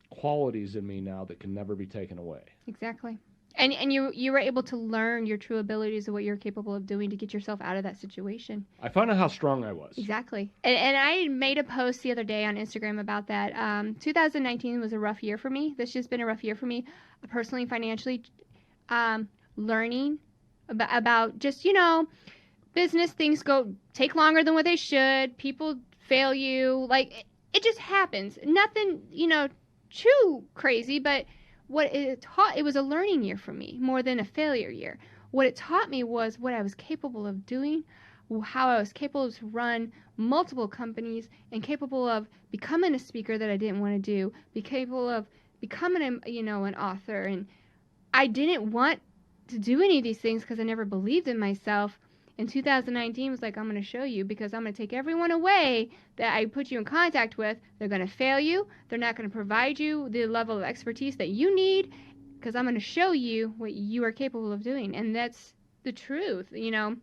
Speaker 1: qualities in me now that can never be taken away.
Speaker 2: Exactly. And you were able to learn your true abilities of what you're capable of doing to get yourself out of that situation.
Speaker 1: I found out how strong I was.
Speaker 2: Exactly. And I made a post the other day on Instagram about that. 2019 was a rough year for me. This has been a rough year for me, personally, financially, learning about just, business things take longer than what they should. People fail you. Like, it just happens. Nothing, too crazy, but what it taught, it was a learning year for me more than a failure year. What it taught me was what I was capable of doing, how I was capable to run multiple companies, and capable of becoming a speaker that I didn't want to do, be capable of becoming an author. And I didn't want to do any of these things because I never believed in myself. In 2019 was like, I'm going to show you, because I'm going to take everyone away that I put you in contact with. They're going to fail you. They're not going to provide you the level of expertise that you need, because I'm going to show you what you are capable of doing. And that's the truth, And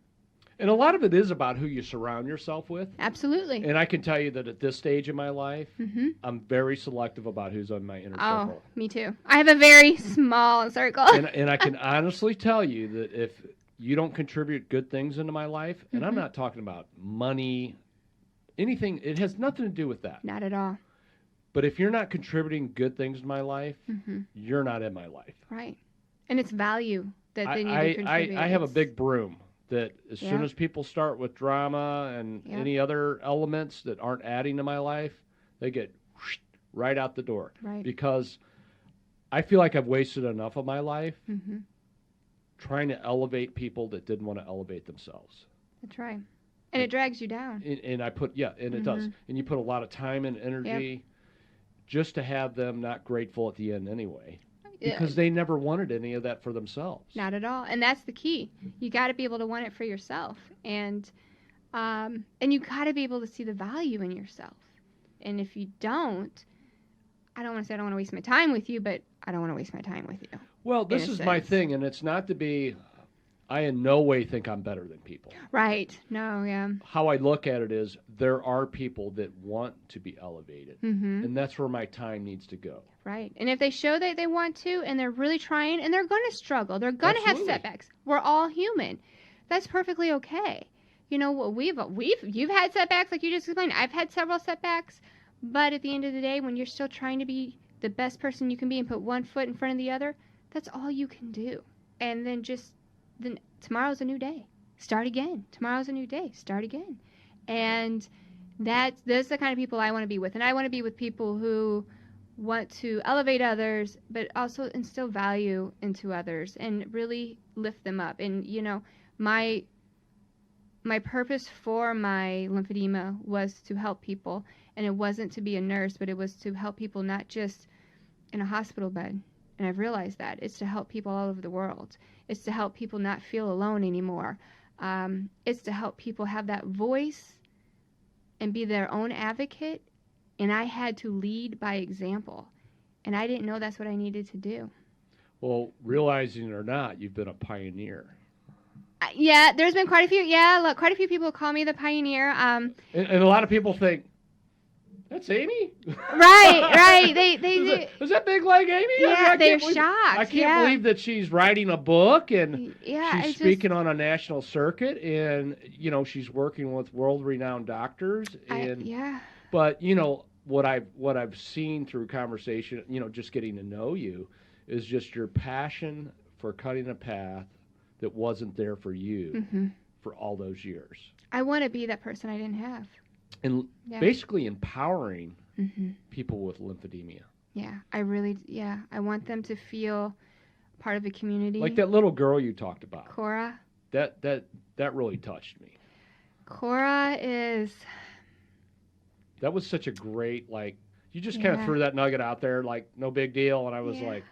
Speaker 1: a lot of it is about who you surround yourself with.
Speaker 2: Absolutely.
Speaker 1: And I can tell you that at this stage in my life, I'm very selective about who's on my inner circle.
Speaker 2: Oh, me too. I have a very small circle.
Speaker 1: And I can honestly tell you that if you don't contribute good things into my life, and I'm not talking about money, anything, it has nothing to do with that.
Speaker 2: Not at all.
Speaker 1: But if you're not contributing good things to my life, you're not in my life.
Speaker 2: Right. And it's value that they need to contribute.
Speaker 1: I have a big broom that as soon as people start with drama and any other elements that aren't adding to my life, they get right out the door.
Speaker 2: Right.
Speaker 1: Because I feel like I've wasted enough of my life trying to elevate people that didn't want to elevate themselves.
Speaker 2: That's right. And it drags you down.
Speaker 1: And I put, and it does. And you put a lot of time and energy just to have them not grateful at the end anyway. Because they never wanted any of that for themselves.
Speaker 2: Not at all. And that's the key. You got to be able to want it for yourself. And you got to be able to see the value in yourself. And if you don't, I don't want to say I don't want to waste my time with you, but I don't want to waste my time with you.
Speaker 1: Well, this is my thing, and it's not to be, I in no way think I'm better than people.
Speaker 2: Right. No, yeah.
Speaker 1: How I look at it is there are people that want to be elevated, and that's where my time needs to go.
Speaker 2: Right. And if they show that they want to, and they're really trying, and they're going to struggle, they're going to have setbacks. We're all human. That's perfectly okay. You've had setbacks, like you just explained. I've had several setbacks, but at the end of the day, when you're still trying to be the best person you can be and put one foot in front of the other, that's all you can do. And then tomorrow's a new day. Start again. Tomorrow's a new day. Start again. And those are the kind of people I want to be with. And I want to be with people who want to elevate others, but also instill value into others and really lift them up. And, my purpose for my lymphedema was to help people. And it wasn't to be a nurse, but it was to help people not just in a hospital bed. And I've realized that. It's to help people all over the world. It's to help people not feel alone anymore. It's to help people have that voice and be their own advocate, and I had to lead by example. And I didn't know that's what I needed to do.
Speaker 1: Well, realizing it or not, you've been a pioneer.
Speaker 2: Yeah, there's been quite a few. Yeah, look, quite a few people call me the pioneer.
Speaker 1: And a lot of people think, that's Amy?
Speaker 2: Right. They
Speaker 1: is that big leg Amy?
Speaker 2: Yeah, they're shocked.
Speaker 1: I can't believe that she's writing a book and
Speaker 2: yeah,
Speaker 1: she's speaking on a national circuit, and she's working with world-renowned doctors. But what I've seen through conversation, just getting to know you, is just your passion for cutting a path that wasn't there for you for all those years.
Speaker 2: I want to be that person I didn't have.
Speaker 1: And basically empowering people with lymphedema.
Speaker 2: Yeah, I want them to feel part of a community.
Speaker 1: Like that little girl you talked about.
Speaker 2: Cora.
Speaker 1: That really touched me.
Speaker 2: Cora is...
Speaker 1: That was such a great, you just kind of threw that nugget out there, no big deal. And I was like,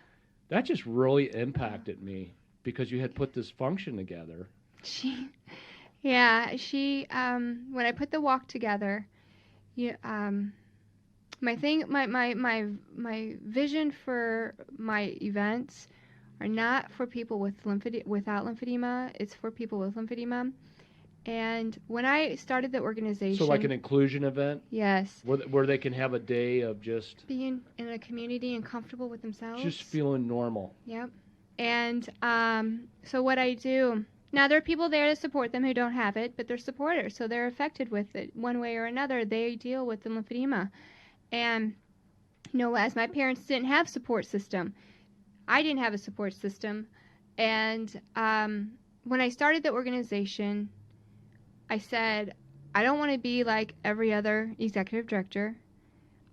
Speaker 1: that just really impacted me because you had put this function together. She,
Speaker 2: when I put the walk together, my vision for my events are not for people without lymphedema. It's for people with lymphedema. And when I started the organization...
Speaker 1: So like an inclusion event?
Speaker 2: Yes.
Speaker 1: Where they can have a day of just...
Speaker 2: being in a community and comfortable with themselves.
Speaker 1: Just feeling normal.
Speaker 2: Yep. And so what I do... Now, there are people there to support them who don't have it, but they're supporters, so they're affected with it one way or another. They deal with the lymphedema. And, as my parents didn't have support system, I didn't have a support system. And when I started the organization... I said, I don't want to be like every other executive director.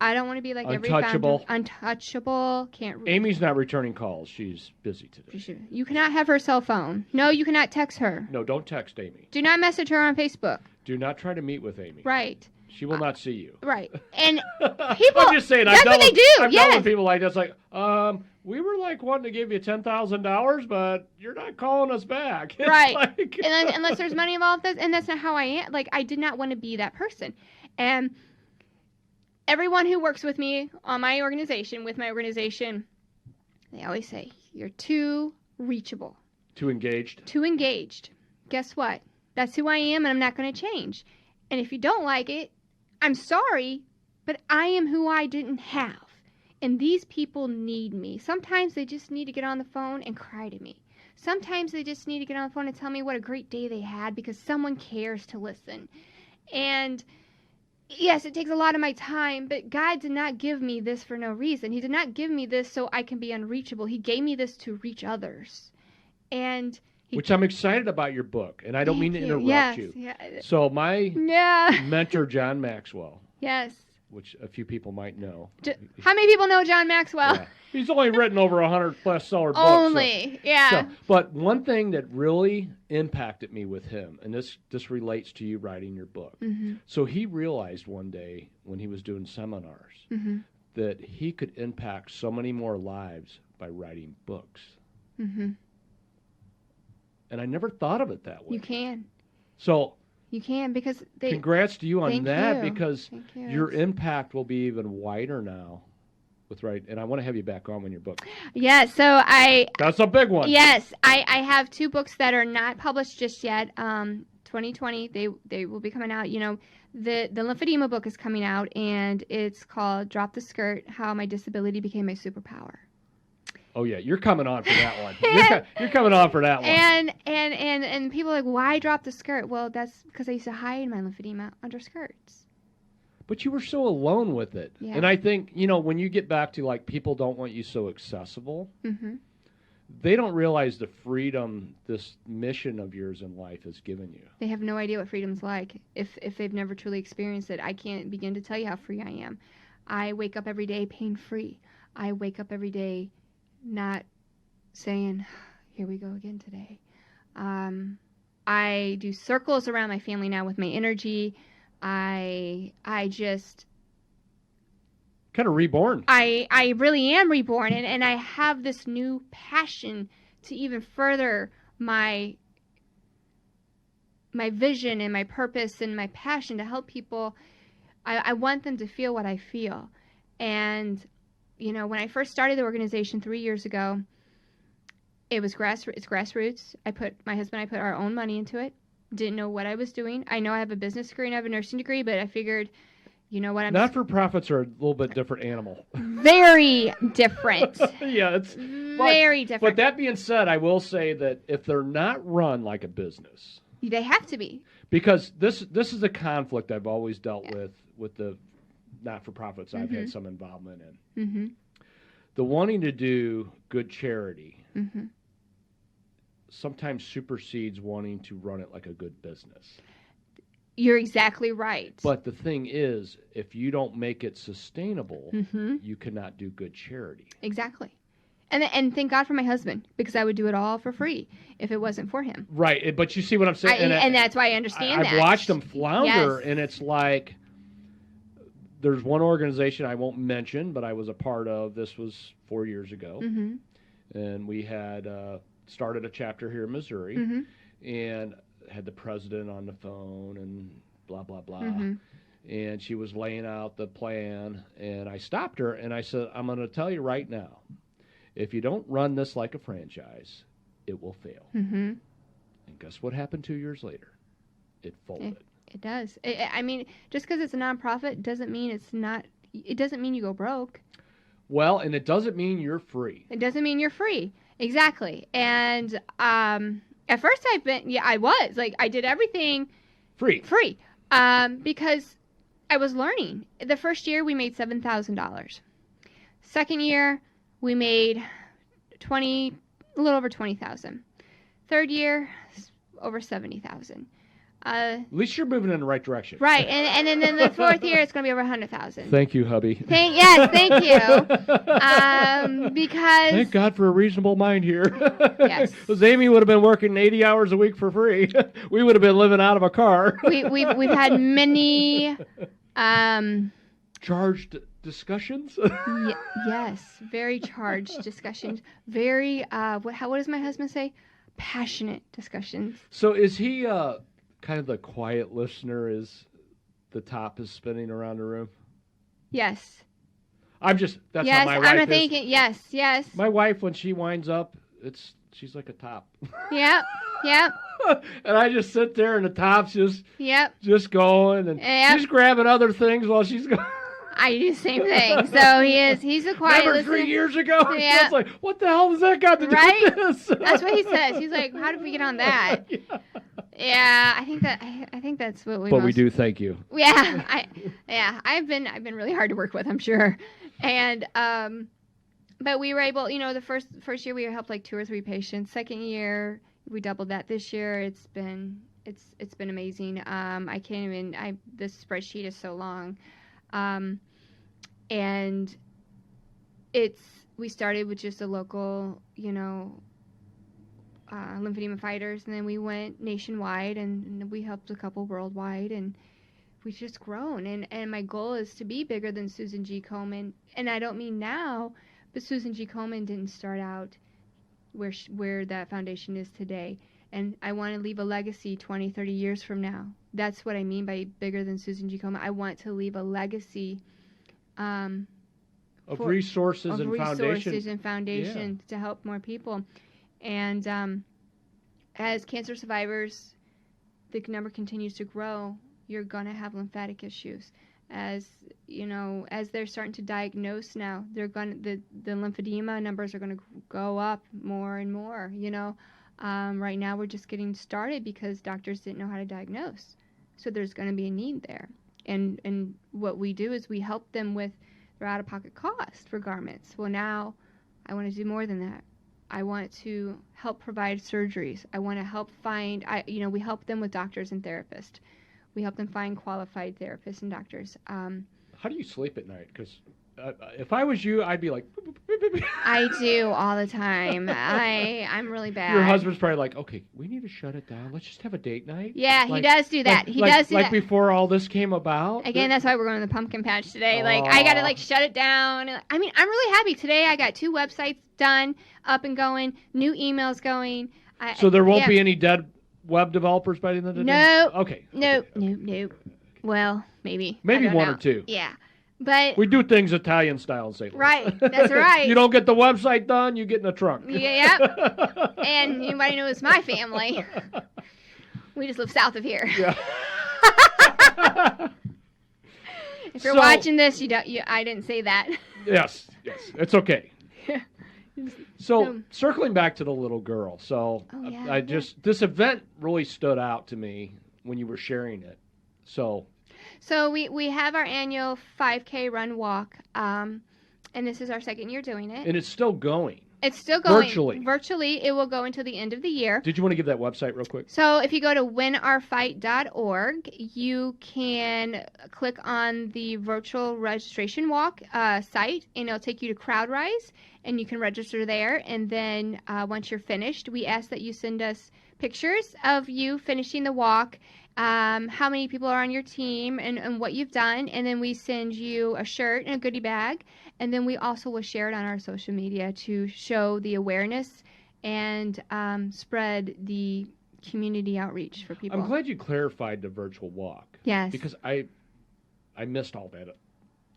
Speaker 2: I don't want to be like every founder. Untouchable.
Speaker 1: Amy's not returning calls. She's busy today.
Speaker 2: You cannot have her cell phone. No, you cannot text her.
Speaker 1: No, don't text Amy.
Speaker 2: Do not message her on Facebook.
Speaker 1: Do not try to meet with Amy.
Speaker 2: Right.
Speaker 1: She will not see you.
Speaker 2: Right. And people...
Speaker 1: I'm just saying.
Speaker 2: That's what they do.
Speaker 1: I've dealt with people like that. It's like, we were wanting to give you $10,000, but you're not calling us back. It's
Speaker 2: right. And then, unless there's money involved, and that's not how I am. I did not want to be that person. And everyone who works with me on my organization, they always say, you're too reachable.
Speaker 1: Too engaged.
Speaker 2: Too engaged. Guess what? That's who I am, and I'm not going to change. And if you don't like it, I'm sorry, but I am who I didn't have. And these people need me. Sometimes they just need to get on the phone and cry to me. Sometimes they just need to get on the phone and tell me what a great day they had because someone cares to listen. And yes, it takes a lot of my time, but God did not give me this for no reason. He did not give me this so I can be unreachable. He gave me this to reach others. And
Speaker 1: which I'm excited about your book, and I don't mean to interrupt you.
Speaker 2: Yeah.
Speaker 1: So my mentor, John Maxwell.
Speaker 2: Yes.
Speaker 1: Which a few people might know.
Speaker 2: How many people know John Maxwell?
Speaker 1: Yeah. He's only written over 100 bestseller books.
Speaker 2: Only, yeah.
Speaker 1: But one thing that really impacted me with him, and this relates to you writing your book. Mm-hmm. So he realized one day when he was doing seminars that he could impact so many more lives by writing books. Mm-hmm. And I never thought of it that way.
Speaker 2: You can.
Speaker 1: So...
Speaker 2: You can because
Speaker 1: congrats to you on that because your impact will be even wider now with and I want to have you back on when your book.
Speaker 2: Yeah, so
Speaker 1: that's a big one.
Speaker 2: Yes, I have 2 books that are not published just yet. 2020 they will be coming out. The lymphedema book is coming out and it's called Drop the Skirt: How My Disability Became My Superpower.
Speaker 1: Oh yeah, you're coming on for that one. You're coming on for that one.
Speaker 2: And people are like, why drop the skirt? Well, that's because I used to hide my lymphedema under skirts.
Speaker 1: But you were so alone with it.
Speaker 2: Yeah.
Speaker 1: And I think, when you get back to people don't want you so accessible, they don't realize the freedom this mission of yours in life has given you.
Speaker 2: They have no idea what freedom's like. If they've never truly experienced it, I can't begin to tell you how free I am. I wake up every day pain-free. I wake up every day not saying, here we go again today. I do circles around my family now with my energy. I just...
Speaker 1: Kind of reborn.
Speaker 2: I really am reborn, and I have this new passion to even further my vision and my purpose and my passion to help people I want them to feel what I feel. And, when I first started the organization 3 years ago, it's grassroots. My husband and I put our own money into it. Didn't know what I was doing. I know I have a business degree and I have a nursing degree, but I figured, what
Speaker 1: Not-for-profits are a little bit different animal.
Speaker 2: Very different.
Speaker 1: Yeah, it's
Speaker 2: very different.
Speaker 1: But that being said, I will say that if they're not run like a business,
Speaker 2: they have to be.
Speaker 1: Because this is a conflict I've always dealt with the not-for-profits I've had some involvement in.
Speaker 2: Mm-hmm.
Speaker 1: The wanting to do good charity
Speaker 2: mm-hmm.
Speaker 1: sometimes supersedes wanting to run it like a good business.
Speaker 2: You're exactly right.
Speaker 1: But the thing is, if you don't make it sustainable,
Speaker 2: mm-hmm.
Speaker 1: you cannot do good charity.
Speaker 2: Exactly. And thank God for my husband, because I would do it all for free if it wasn't for him.
Speaker 1: Right, but you see what I'm saying?
Speaker 2: And that's why I understand that.
Speaker 1: I've watched him flounder,
Speaker 2: yes.
Speaker 1: and it's like, there's one organization I won't mention, but I was a part of. This was 4 years ago.
Speaker 2: Mm-hmm.
Speaker 1: And we had started a chapter here in Missouri,
Speaker 2: mm-hmm.
Speaker 1: and had the president on the phone and blah, blah, blah.
Speaker 2: Mm-hmm.
Speaker 1: And she was laying out the plan, and I stopped her, and I said, I'm going to tell you right now, if you don't run this like a franchise, it will fail.
Speaker 2: Mm-hmm.
Speaker 1: And guess what happened 2 years later? It folded.
Speaker 2: It does. I mean, just because it's a nonprofit doesn't mean it's not. It doesn't mean you go broke.
Speaker 1: Well, and it doesn't mean you're free.
Speaker 2: It doesn't mean you're free. Exactly. And at first I was like, I did everything
Speaker 1: free.
Speaker 2: Because I was learning. The first year we made $7,000. Second year we made a little over 20,000. Third year, over 70,000.
Speaker 1: At least you're moving in the right direction.
Speaker 2: Right, and then the fourth year it's going to be over 100,000.
Speaker 1: Thank you, hubby.
Speaker 2: Yes, thank you. Because
Speaker 1: thank God for a reasonable mind here.
Speaker 2: Yes.
Speaker 1: Because Amy would have been working 80 hours a week for free. We would have been living out of a car.
Speaker 2: We've had many
Speaker 1: charged discussions.
Speaker 2: Yes, very charged discussions. Very what does my husband say? Passionate discussions.
Speaker 1: So is he kind of the quiet listener as the top is spinning around the room?
Speaker 2: Yes.
Speaker 1: That's how my wife
Speaker 2: I'm thinking, yes.
Speaker 1: My wife, when she winds up, she's like a top.
Speaker 2: Yep.
Speaker 1: And I just sit there and the top's just going, and she's grabbing other things while she's going.
Speaker 2: I do the same thing. So he's a quiet
Speaker 1: listener.
Speaker 2: listener.
Speaker 1: 3 years ago?
Speaker 2: Yeah.
Speaker 1: It's like, what the hell does that got to do with this?
Speaker 2: That's what he says. He's like, how did we get on that? Yeah, I think that's what we.
Speaker 1: But we do thank you.
Speaker 2: Yeah, I've been really hard to work with, I'm sure, and but we were able, the first year we helped like 2 or 3 patients. Second year we doubled that. This year it's been amazing. I can't even. This spreadsheet is so long, and we started with just a local, lymphedema fighters, and then we went nationwide, and we helped a couple worldwide, and we've just grown. And my goal is to be bigger than Susan G. Komen. And I don't mean now, but Susan G. Komen didn't start out where that foundation is today. And I want to leave a legacy 20, 30 years from now. That's what I mean by bigger than Susan G. Komen. I want to leave a legacy
Speaker 1: of resources and foundation
Speaker 2: to help more people. And as cancer survivors, the number continues to grow. You're going to have lymphatic issues. As they're starting to diagnose now, the lymphedema numbers are going to go up more and more. Right now we're just getting started because doctors didn't know how to diagnose. So there's going to be a need there. And what we do is we help them with their out-of-pocket cost for garments. Well, now I want to do more than that. I want to help provide surgeries. I want to help we help them with doctors and therapists. We help them find qualified therapists and doctors.
Speaker 1: How do you sleep at night? Because if I was you, I'd be like...
Speaker 2: I do all the time. I'm really bad.
Speaker 1: Your husband's probably like, okay, we need to shut it down. Let's just have a date night.
Speaker 2: Yeah, he does do that. He does do that.
Speaker 1: Like before all this came about?
Speaker 2: Again, that's why we're going to the pumpkin patch today. I got to shut it down. I mean, I'm really happy. Today I got 2 websites done, up and going, new emails going.
Speaker 1: So there won't be any dead web developers by the end of the day?
Speaker 2: No.
Speaker 1: Okay.
Speaker 2: No. Well, maybe.
Speaker 1: Maybe
Speaker 2: I don't
Speaker 1: one
Speaker 2: know.
Speaker 1: or two.
Speaker 2: Yeah. But
Speaker 1: we do things Italian style in St. Louis.
Speaker 2: Right, that's right.
Speaker 1: You don't get the website done, you get in a trunk.
Speaker 2: Yep. And anybody knows my family. We just live south of here.
Speaker 1: Yeah.
Speaker 2: If you're watching this, I didn't say that.
Speaker 1: Yes, it's okay. So circling back to the little girl, this event really stood out to me when you were sharing it. So
Speaker 2: we have our annual 5K run walk, and this is our second year doing it.
Speaker 1: And it's still going.
Speaker 2: It's still going.
Speaker 1: Virtually,
Speaker 2: it will go until the end of the year.
Speaker 1: Did you want to give that website real quick?
Speaker 2: So if you go to winourfight.org, you can click on the virtual registration walk site, and it'll take you to CrowdRise, and you can register there. And then once you're finished, we ask that you send us pictures of you finishing the walk, how many people are on your team, and what you've done. And then we send you a shirt and a goodie bag. And then we also will share it on our social media to show the awareness and spread the community outreach for people.
Speaker 1: I'm glad you clarified the virtual walk.
Speaker 2: Yes.
Speaker 1: Because I missed all that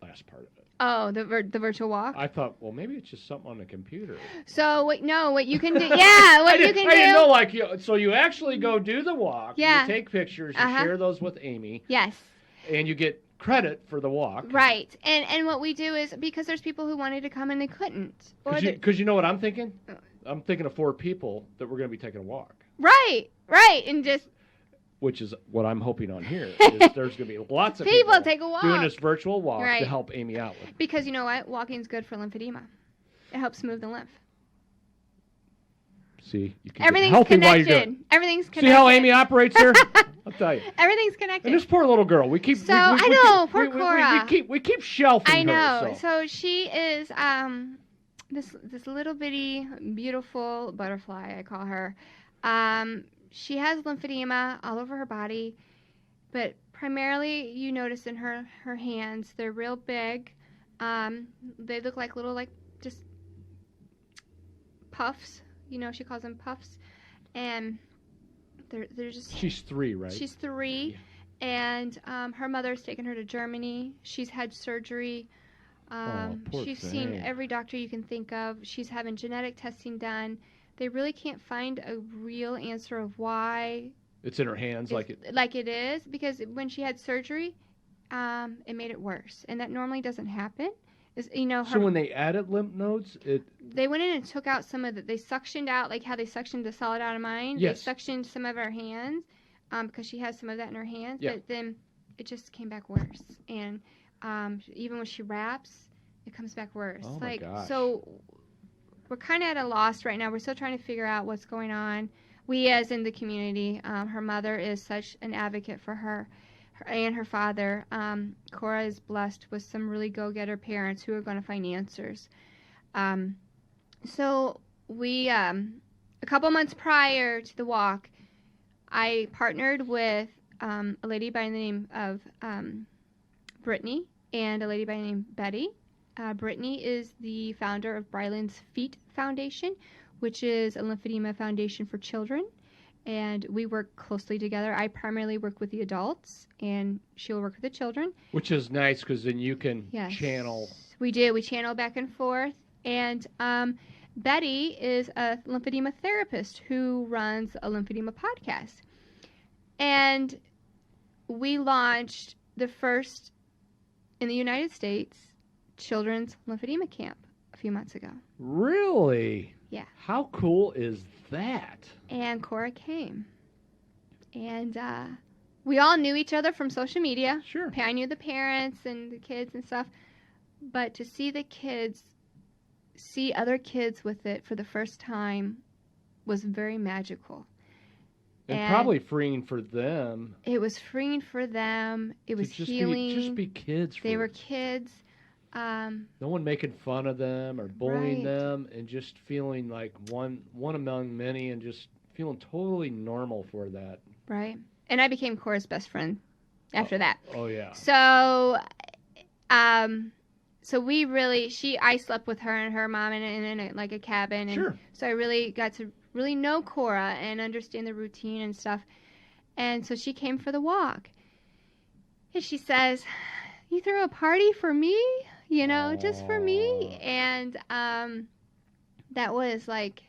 Speaker 1: last part of it.
Speaker 2: Oh, the virtual walk?
Speaker 1: I thought, well, maybe it's just something on the computer.
Speaker 2: So, what you can do, I didn't
Speaker 1: know, so you actually go do the walk.
Speaker 2: Yeah.
Speaker 1: You take pictures, you share those with Amy.
Speaker 2: Yes.
Speaker 1: And you get credit for the walk.
Speaker 2: Right. And what we do is, because there's people who wanted to come and they couldn't.
Speaker 1: Because you know what I'm thinking? I'm thinking of 4 people that we're going to be taking a walk.
Speaker 2: Right. And just...
Speaker 1: Which is what I'm hoping on here. Is there's going to be lots of people
Speaker 2: take a walk.
Speaker 1: doing this virtual walk to help Amy out with.
Speaker 2: Because you know what? Walking's good for lymphedema. It helps move the lymph.
Speaker 1: See, you can
Speaker 2: Everything's
Speaker 1: get healthy
Speaker 2: connected.
Speaker 1: while you're doing it.
Speaker 2: Everything's connected.
Speaker 1: See how Amy operates here? I'll tell you.
Speaker 2: Everything's connected.
Speaker 1: And this poor little girl, we keep.
Speaker 2: I know, poor Cora.
Speaker 1: We keep shelving her.
Speaker 2: I know.
Speaker 1: So.
Speaker 2: So she is this little bitty beautiful butterfly, I call her. She has lymphedema all over her body, but primarily you notice in her hands, they're real big. They look like little just puffs. She calls them puffs, and they're just.
Speaker 1: She's 3, right?
Speaker 2: She's 3, yeah. And her mother's taken her to Germany. She's had surgery. She's seen every doctor you can think of. She's having genetic testing done. They really can't find a real answer of why.
Speaker 1: It's in her hands, like
Speaker 2: it is, because when she had surgery, it made it worse, and that normally doesn't happen.
Speaker 1: So when they added lymph nodes,
Speaker 2: they went in and took out some of it. They suctioned out, like how they suctioned the solid out of mine.
Speaker 1: Yes.
Speaker 2: They suctioned some of her hands, because she has some of that in her hands.
Speaker 1: Yeah.
Speaker 2: But then it just came back worse. And even when she wraps, it comes back worse.
Speaker 1: Oh my gosh.
Speaker 2: So we're kind of at a loss right now. We're still trying to figure out what's going on. We, as in the community, her mother is such an advocate for her and her father. Cora is blessed with some really go-getter parents who are going to find answers. So we, a couple months prior to the walk, I partnered with a lady by the name of Brittany and a lady by the name of Betty. Brittany is the founder of Bryland's Feet Foundation, which is a lymphedema foundation for children. And we work closely together. I primarily work with the adults, and she'll work with the children.
Speaker 1: Which is nice, because then you can channel.
Speaker 2: We do. We channel back and forth. And Betty is a lymphedema therapist who runs a lymphedema podcast. And we launched the first, in the United States, children's lymphedema camp a few months ago.
Speaker 1: Really?
Speaker 2: Yeah.
Speaker 1: How cool is that?
Speaker 2: And Cora came. And we all knew each other from social media.
Speaker 1: Sure.
Speaker 2: I knew the parents and the kids and stuff. But to see the kids, see other kids with it for the first time was very magical.
Speaker 1: And probably freeing for them.
Speaker 2: It was freeing for them. It was healing.
Speaker 1: Just be kids.
Speaker 2: They were kids.
Speaker 1: No one making fun of them or bullying them, and just feeling like one among many, and just feeling totally normal for that.
Speaker 2: Right. And I became Cora's best friend after that.
Speaker 1: Oh yeah.
Speaker 2: So, we really, I slept with her and her mom in a cabin, and
Speaker 1: sure.
Speaker 2: So I really got to really know Cora and understand the routine and stuff. And so she came for the walk. And she says, "You threw a party for me, just for me."
Speaker 1: Aw.
Speaker 2: And that was like,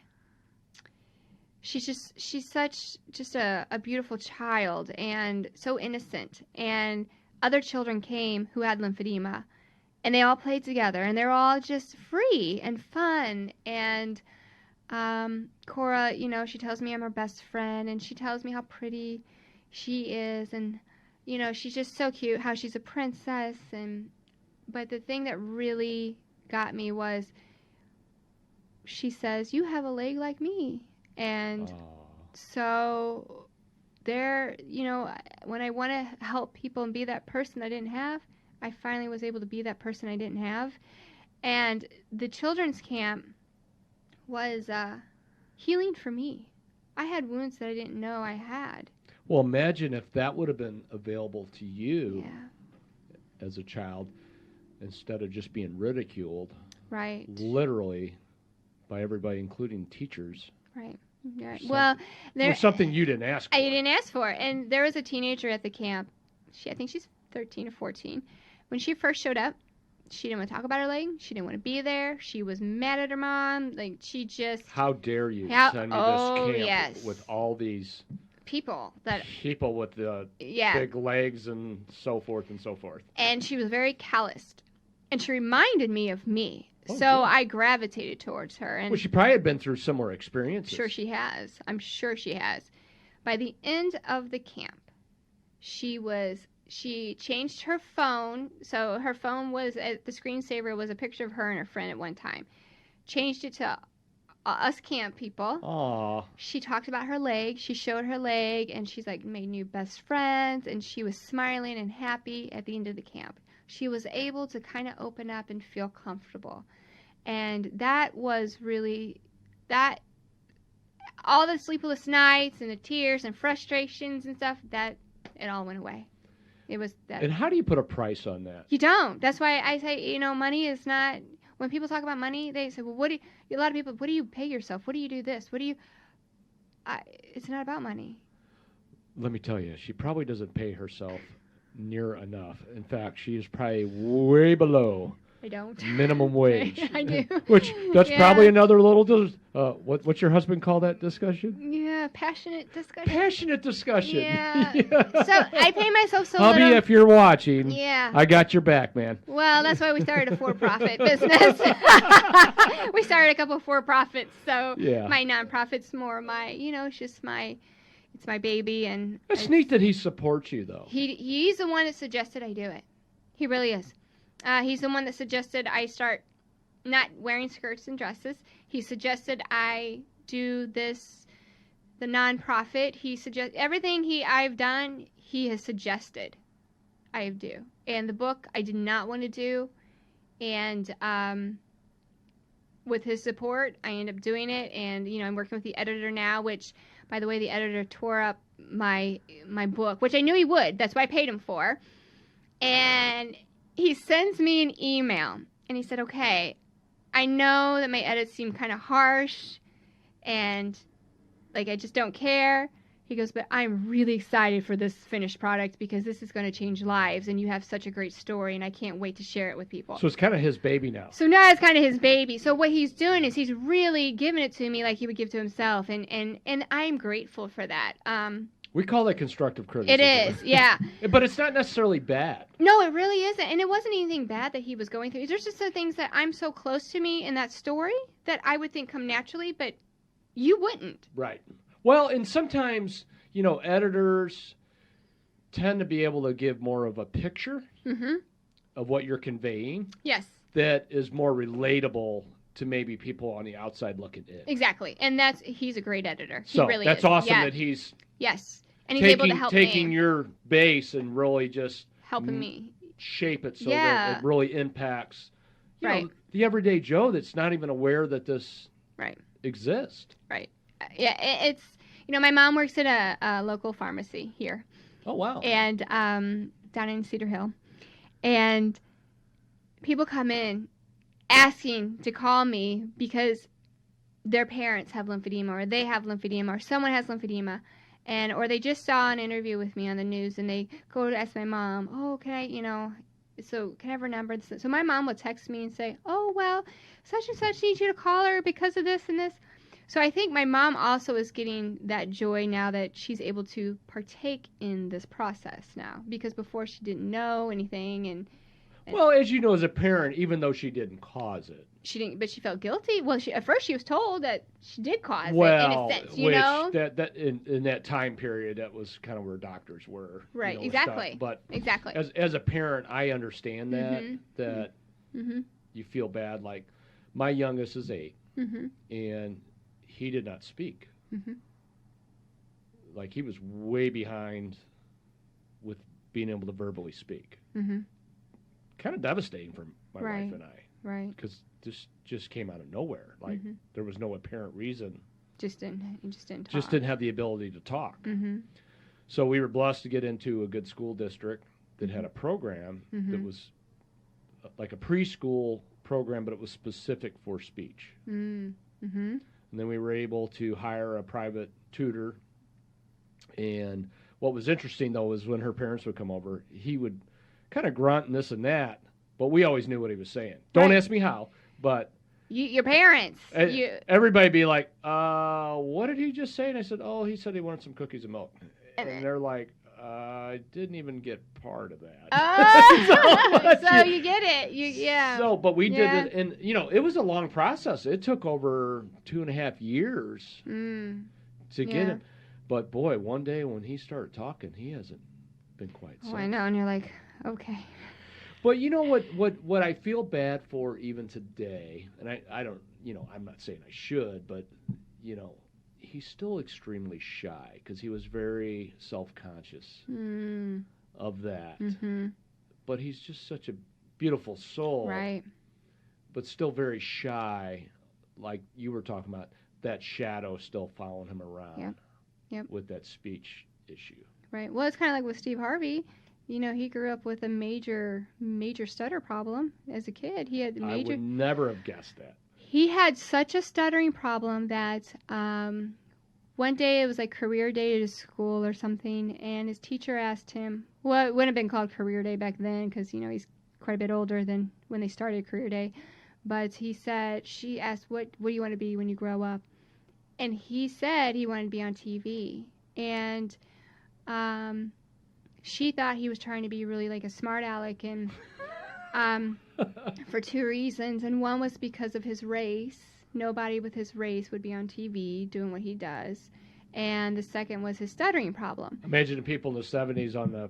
Speaker 2: she's such just a beautiful child and so innocent. And other children came who had lymphedema, and they all played together, and they're all just free and fun. And Cora, she tells me I'm her best friend, and she tells me how pretty she is, and she's just so cute, how she's a princess. But the thing that really got me was she says, "You have a leg like me." And so there, when I want to help people and be that person I didn't have, I finally was able to be that person I didn't have. And the children's camp was healing for me. I had wounds that I didn't know I had.
Speaker 1: Well, imagine if that would have been available to you as a child instead of just being ridiculed.
Speaker 2: Right.
Speaker 1: Literally by everybody, including teachers.
Speaker 2: Right. Right. Well,
Speaker 1: there's something you didn't ask for.
Speaker 2: I didn't ask for. And there was a teenager at the camp. I think she's 13 or 14. When she first showed up, she didn't want to talk about her leg. She didn't want to be there. She was mad at her mom. Like, she just...
Speaker 1: How dare you send me this camp
Speaker 2: yes.
Speaker 1: with all these...
Speaker 2: people
Speaker 1: with the big legs and so forth and so forth.
Speaker 2: And she was very calloused. And she reminded me of me.
Speaker 1: Oh,
Speaker 2: so
Speaker 1: good.
Speaker 2: I gravitated towards her. And
Speaker 1: well, she probably had been through similar experiences.
Speaker 2: Sure she has. I'm sure she has. By the end of the camp, she changed her phone. So her phone was, the screensaver was a picture of her and her friend at one time. Changed it to us camp people.
Speaker 1: Aww.
Speaker 2: She talked about her leg. She showed her leg, and she's like made new best friends, and she was smiling and happy at the end of the camp. She was able to kind of open up and feel comfortable. And that was really, that, all the sleepless nights and the tears and frustrations and stuff, that it all went away. It was that.
Speaker 1: And how do you put a price on that?
Speaker 2: You don't. That's why I say, money is not, when people talk about money, they say, well, a lot of people, what do you pay yourself? What do you do this? It's not about money.
Speaker 1: Let me tell you, she probably doesn't pay herself near enough. In fact, she is probably way below
Speaker 2: I don't.
Speaker 1: minimum wage.
Speaker 2: I do.
Speaker 1: Which, that's probably another little, what's your husband call that discussion?
Speaker 2: Yeah, passionate discussion.
Speaker 1: Passionate discussion.
Speaker 2: Yeah. So I pay myself so
Speaker 1: Hubby,
Speaker 2: little.
Speaker 1: if you're watching, I got your back, man.
Speaker 2: Well, that's why we started a for-profit business. We started a couple of for-profits, so my nonprofit's more my, it's just it's my baby. And
Speaker 1: it's neat that he supports you, though.
Speaker 2: He's the one that suggested I do it. He really is. He's the one that suggested I start not wearing skirts and dresses. He suggested I do the nonprofit. He suggested everything I've done. He has suggested I do. And the book I did not want to do, and with his support, I ended up doing it. And I'm working with the editor now, which, by the way, the editor tore up my book, which I knew he would. That's what I paid him for. And he sends me an email, and he said, "Okay, I know that my edits seem kind of harsh, and like I just don't care." He goes, "But I'm really excited for this finished product because this is going to change lives, and you have such a great story, and I can't wait to share it with people."
Speaker 1: So it's kind of his baby now.
Speaker 2: So now it's kind of his baby. So what he's doing is he's really giving it to me like he would give to himself, and I'm grateful for that.
Speaker 1: We call that constructive criticism.
Speaker 2: It is, yeah.
Speaker 1: But it's not necessarily bad.
Speaker 2: No, it really isn't. And it wasn't anything bad that he was going through. There's just some things that I'm so close to me in that story that I would think come naturally, but you wouldn't.
Speaker 1: Right. Well, and sometimes, editors tend to be able to give more of a picture of what you're conveying.
Speaker 2: Yes.
Speaker 1: That is more relatable to maybe people on the outside looking in.
Speaker 2: Exactly. And he's a great editor.
Speaker 1: So
Speaker 2: he really
Speaker 1: that's
Speaker 2: is.
Speaker 1: Awesome that he's...
Speaker 2: Yes. And he's able to help
Speaker 1: taking
Speaker 2: me.
Speaker 1: your base and really just
Speaker 2: helping me
Speaker 1: shape it so that it really impacts you know, the everyday Joe that's not even aware that this exists.
Speaker 2: Right. Yeah, it's my mom works at a local pharmacy here.
Speaker 1: Oh wow.
Speaker 2: And down in Cedar Hill. And people come in asking to call me because their parents have lymphedema, or they have lymphedema, or someone has lymphedema. or they just saw an interview with me on the news, and they go to ask my mom, oh, can I, so can I have her number? So my mom will text me and say, oh, well, such and such needs you to call her because of this and this. So I think my mom also is getting that joy now that she's able to partake in this process now, because before she didn't know anything. And
Speaker 1: well, as you know, as a parent, even though she didn't cause it,
Speaker 2: she didn't, but she felt guilty. Well, at first she was told that she did cause it, in a sense,
Speaker 1: that in that time period, that was kind of where doctors were.
Speaker 2: Right, exactly.
Speaker 1: But
Speaker 2: exactly.
Speaker 1: As a parent, I understand that you feel bad. Like, my youngest is 8, and he did not speak. Like, he was way behind with being able to verbally speak. Kind of devastating for my wife and I.
Speaker 2: Right.
Speaker 1: Because this just came out of nowhere. Like, there was no apparent reason.
Speaker 2: Just didn't talk.
Speaker 1: Just didn't have the ability to talk. So we were blessed to get into a good school district that had a program that was like a preschool program, but it was specific for speech. And then we were able to hire a private tutor. And what was interesting, though, is when her parents would come over, he would kind of grunt and this and that, but we always knew what he was saying. Don't ask me how, but
Speaker 2: your parents.
Speaker 1: Everybody be like, what did he just say? And I said, oh, he said he wanted some cookies and milk. And they're like, I didn't even get part of that.
Speaker 2: So you get it.
Speaker 1: So, but we did it, and, it was a long process. It took over 2.5 years to get him. But, boy, one day when he started talking, he hasn't been quite
Speaker 2: Oh, I know, and you're like, okay.
Speaker 1: But you know what I feel bad for even today, and I don't, I'm not saying I should, but, he's still extremely shy because he was very self-conscious of that. But he's just such a beautiful soul.
Speaker 2: Right.
Speaker 1: But still very shy, like you were talking about, that shadow still following him around with that speech issue.
Speaker 2: Right. Well, it's kind of like with Steve Harvey. He grew up with a major stutter problem as a kid. He had
Speaker 1: I would never have guessed that.
Speaker 2: He had such a stuttering problem that one day it was like career day at his school or something, and his teacher asked him, well, it wouldn't have been called career day back then because, he's quite a bit older than when they started career day. But she asked, what do you want to be when you grow up? And he said he wanted to be on TV. And she thought he was trying to be really like a smart aleck, and for 2 reasons. And one was because of his race. Nobody with his race would be on TV doing what he does. And the second was his stuttering problem.
Speaker 1: Imagine the people in the 70s on the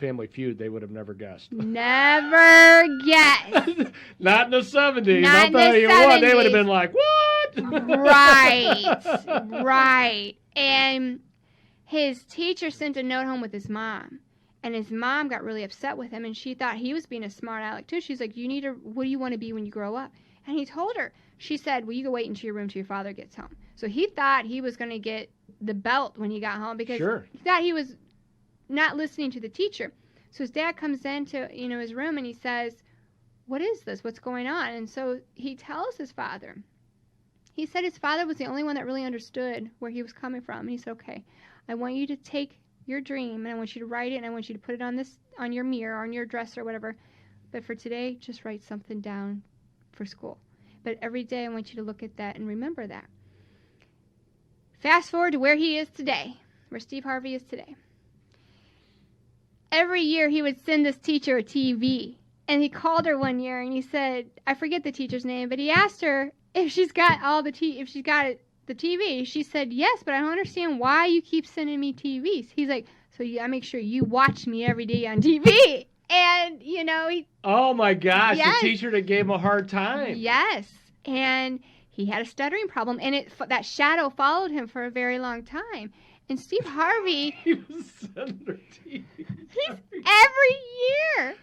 Speaker 1: Family Feud, they would have never guessed.
Speaker 2: Never guessed.
Speaker 1: Not in the 70s. I'll tell you what, they would have been like, what?
Speaker 2: Right. And his teacher sent a note home with his mom. And his mom got really upset with him, and she thought he was being a smart aleck too. She's like, what do you want to be when you grow up? And he told her. She said, well, you go wait into your room till your father gets home. So he thought he was going to get the belt when he got home because he thought he was not listening to the teacher. So his dad comes into his room and he says, what is this? What's going on? And so he tells his father. He said his father was the only one that really understood where he was coming from. And he said, okay, I want you to take your dream and I want you to write it and I want you to put it on your mirror or on your dresser or whatever. But for today, just write something down for school. But every day I want you to look at that and remember that. Fast forward to where he is today, where Steve Harvey is today. Every year he would send this teacher a TV. And he called her one year and he said, I forget the teacher's name, but he asked her if she's got the TV. She said, yes, but I don't understand why you keep sending me TVs. He's like, so I make sure you watch me every day on TV. And,
Speaker 1: oh, my gosh, the teacher that gave him a hard time.
Speaker 2: Yes, and he had a stuttering problem, and that shadow followed him for a very long time. And Steve Harvey...
Speaker 1: he was sending her TV.
Speaker 2: Every year.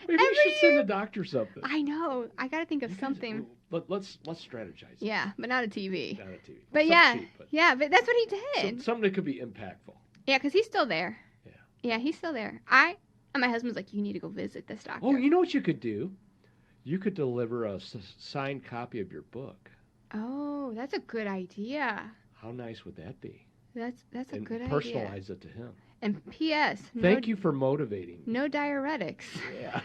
Speaker 1: Maybe you should send a doctor something.
Speaker 2: I know. I got to think of something.
Speaker 1: Let's strategize.
Speaker 2: Yeah, but not a TV.
Speaker 1: Not a TV.
Speaker 2: But but that's what he did.
Speaker 1: Something that could be impactful.
Speaker 2: Yeah, because he's still there.
Speaker 1: Yeah.
Speaker 2: Yeah, he's still there. And my husband's like, you need to go visit this doctor.
Speaker 1: Oh, you know what you could do? You could deliver a signed copy of your book.
Speaker 2: Oh, that's a good idea.
Speaker 1: How nice would that be?
Speaker 2: That's a
Speaker 1: and
Speaker 2: good idea.
Speaker 1: personalize it to him.
Speaker 2: And P.S.
Speaker 1: Thank you for motivating.
Speaker 2: No diuretics.
Speaker 1: Yeah.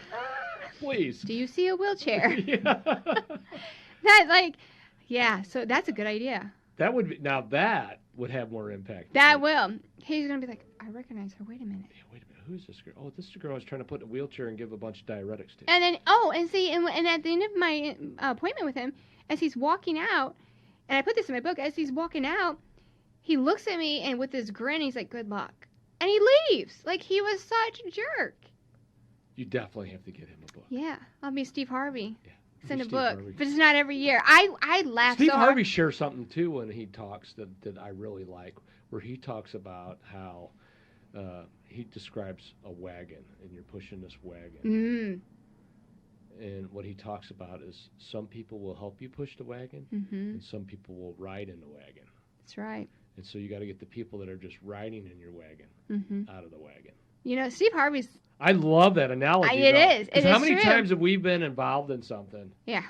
Speaker 1: Please.
Speaker 2: Do you see a wheelchair?
Speaker 1: Yeah.
Speaker 2: So that's a good idea.
Speaker 1: That would have more impact.
Speaker 2: That will. He's going to be like, I recognize her. Wait a minute.
Speaker 1: Yeah, wait a minute. Who's this girl? Oh, this is the girl I was trying to put in a wheelchair and give a bunch of diuretics to.
Speaker 2: And then, and at the end of my appointment with him, as he's walking out, and I put this in my book, as he's walking out, he looks at me and with this grin, he's like, good luck. And he leaves. Like, he was such a jerk.
Speaker 1: You definitely have to get him a book.
Speaker 2: Yeah. I'll be Steve Harvey.
Speaker 1: Yeah.
Speaker 2: Send a
Speaker 1: Steve
Speaker 2: book.
Speaker 1: Harvey.
Speaker 2: But it's not every year. I laugh
Speaker 1: Steve
Speaker 2: so hard.
Speaker 1: Harvey shares something, too, when he talks that I really like, where he talks about how he describes a wagon, and you're pushing this wagon.
Speaker 2: Mm.
Speaker 1: And what he talks about is some people will help you push the wagon, and some people will ride in the wagon.
Speaker 2: That's right.
Speaker 1: And so you got to get the people that are just riding in your wagon out of the wagon.
Speaker 2: You know, Steve Harvey's...
Speaker 1: I love that analogy.
Speaker 2: It is. It is
Speaker 1: how many
Speaker 2: true.
Speaker 1: times have we been involved in something?
Speaker 2: Yeah.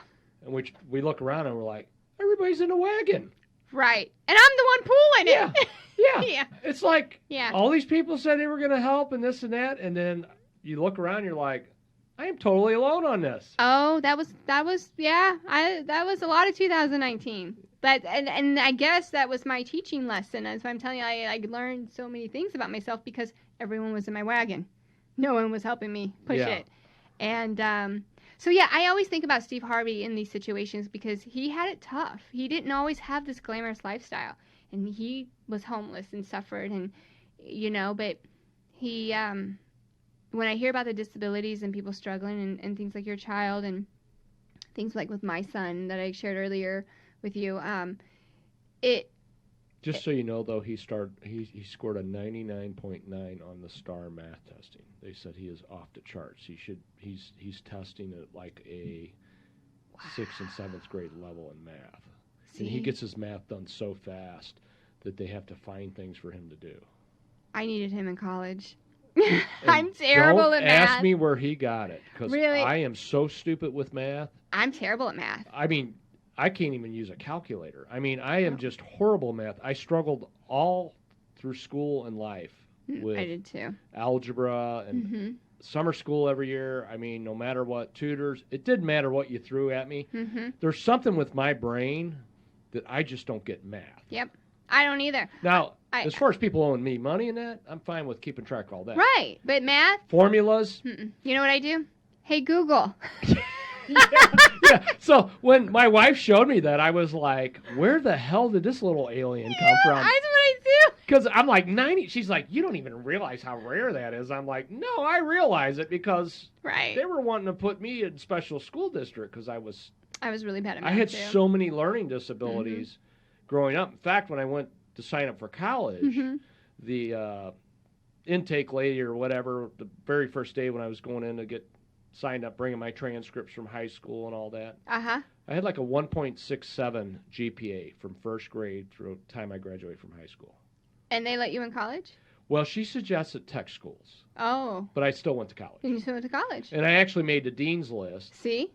Speaker 1: In which we look around and we're like, everybody's in a wagon.
Speaker 2: Right. And I'm the one pulling it.
Speaker 1: Yeah.
Speaker 2: Yeah.
Speaker 1: It's like
Speaker 2: Yeah.
Speaker 1: all these people said they were going to help and this and that, and then you look around and you're like, I am totally alone on this.
Speaker 2: Oh, that was that was a lot of 2019. But and I guess that was my teaching lesson. As I'm telling you, I learned so many things about myself because everyone was in my wagon. No one was helping me push it. And so yeah, I always think about Steve Harvey in these situations because he had it tough. He didn't always have this glamorous lifestyle, and he was homeless and suffered, and but he when I hear about the disabilities and people struggling and things like your child and things like with my son that I shared earlier with you,
Speaker 1: Just so you know, though, he scored a 99.9 on the STAR math testing. They said he is off the charts. He's testing at like a 6th and 7th grade level in math.
Speaker 2: See?
Speaker 1: And he gets his math done so fast that they have to find things for him to do.
Speaker 2: I needed him in college. I'm terrible at math.
Speaker 1: Ask me where he got it, because
Speaker 2: really?
Speaker 1: I am so stupid with math.
Speaker 2: I'm terrible at math.
Speaker 1: I mean, I can't even use a calculator. I mean, I am just horrible at math. I struggled all through school and life with
Speaker 2: I did too.
Speaker 1: Algebra and summer school every year. I mean, no matter what, tutors. It didn't matter what you threw at me. There's something with my brain that I just don't get math.
Speaker 2: Yep. I don't either.
Speaker 1: Now, as far as people owing me money and that, I'm fine with keeping track of all that.
Speaker 2: Right. But math?
Speaker 1: Formulas?
Speaker 2: You know what I do? Hey, Google.
Speaker 1: Yeah. So when my wife showed me that, I was like, where the hell did this little alien come from?
Speaker 2: That's what I do.
Speaker 1: Because I'm like 90. She's like, you don't even realize how rare that is. I'm like, no, I realize it because they were wanting to put me in special school district because I was
Speaker 2: really bad at math.
Speaker 1: I had
Speaker 2: too.
Speaker 1: so many learning disabilities growing up. In fact, when I went to sign up for college, the intake lady or whatever, the very first day when I was going in to get signed up, bringing my transcripts from high school and all that, I had like a 1.67 GPA from first grade through the time I graduated from high school.
Speaker 2: And they let you in college?
Speaker 1: Well, she suggested tech schools.
Speaker 2: Oh.
Speaker 1: But I still went to college.
Speaker 2: And you still went to college?
Speaker 1: And I actually made the dean's list.
Speaker 2: See?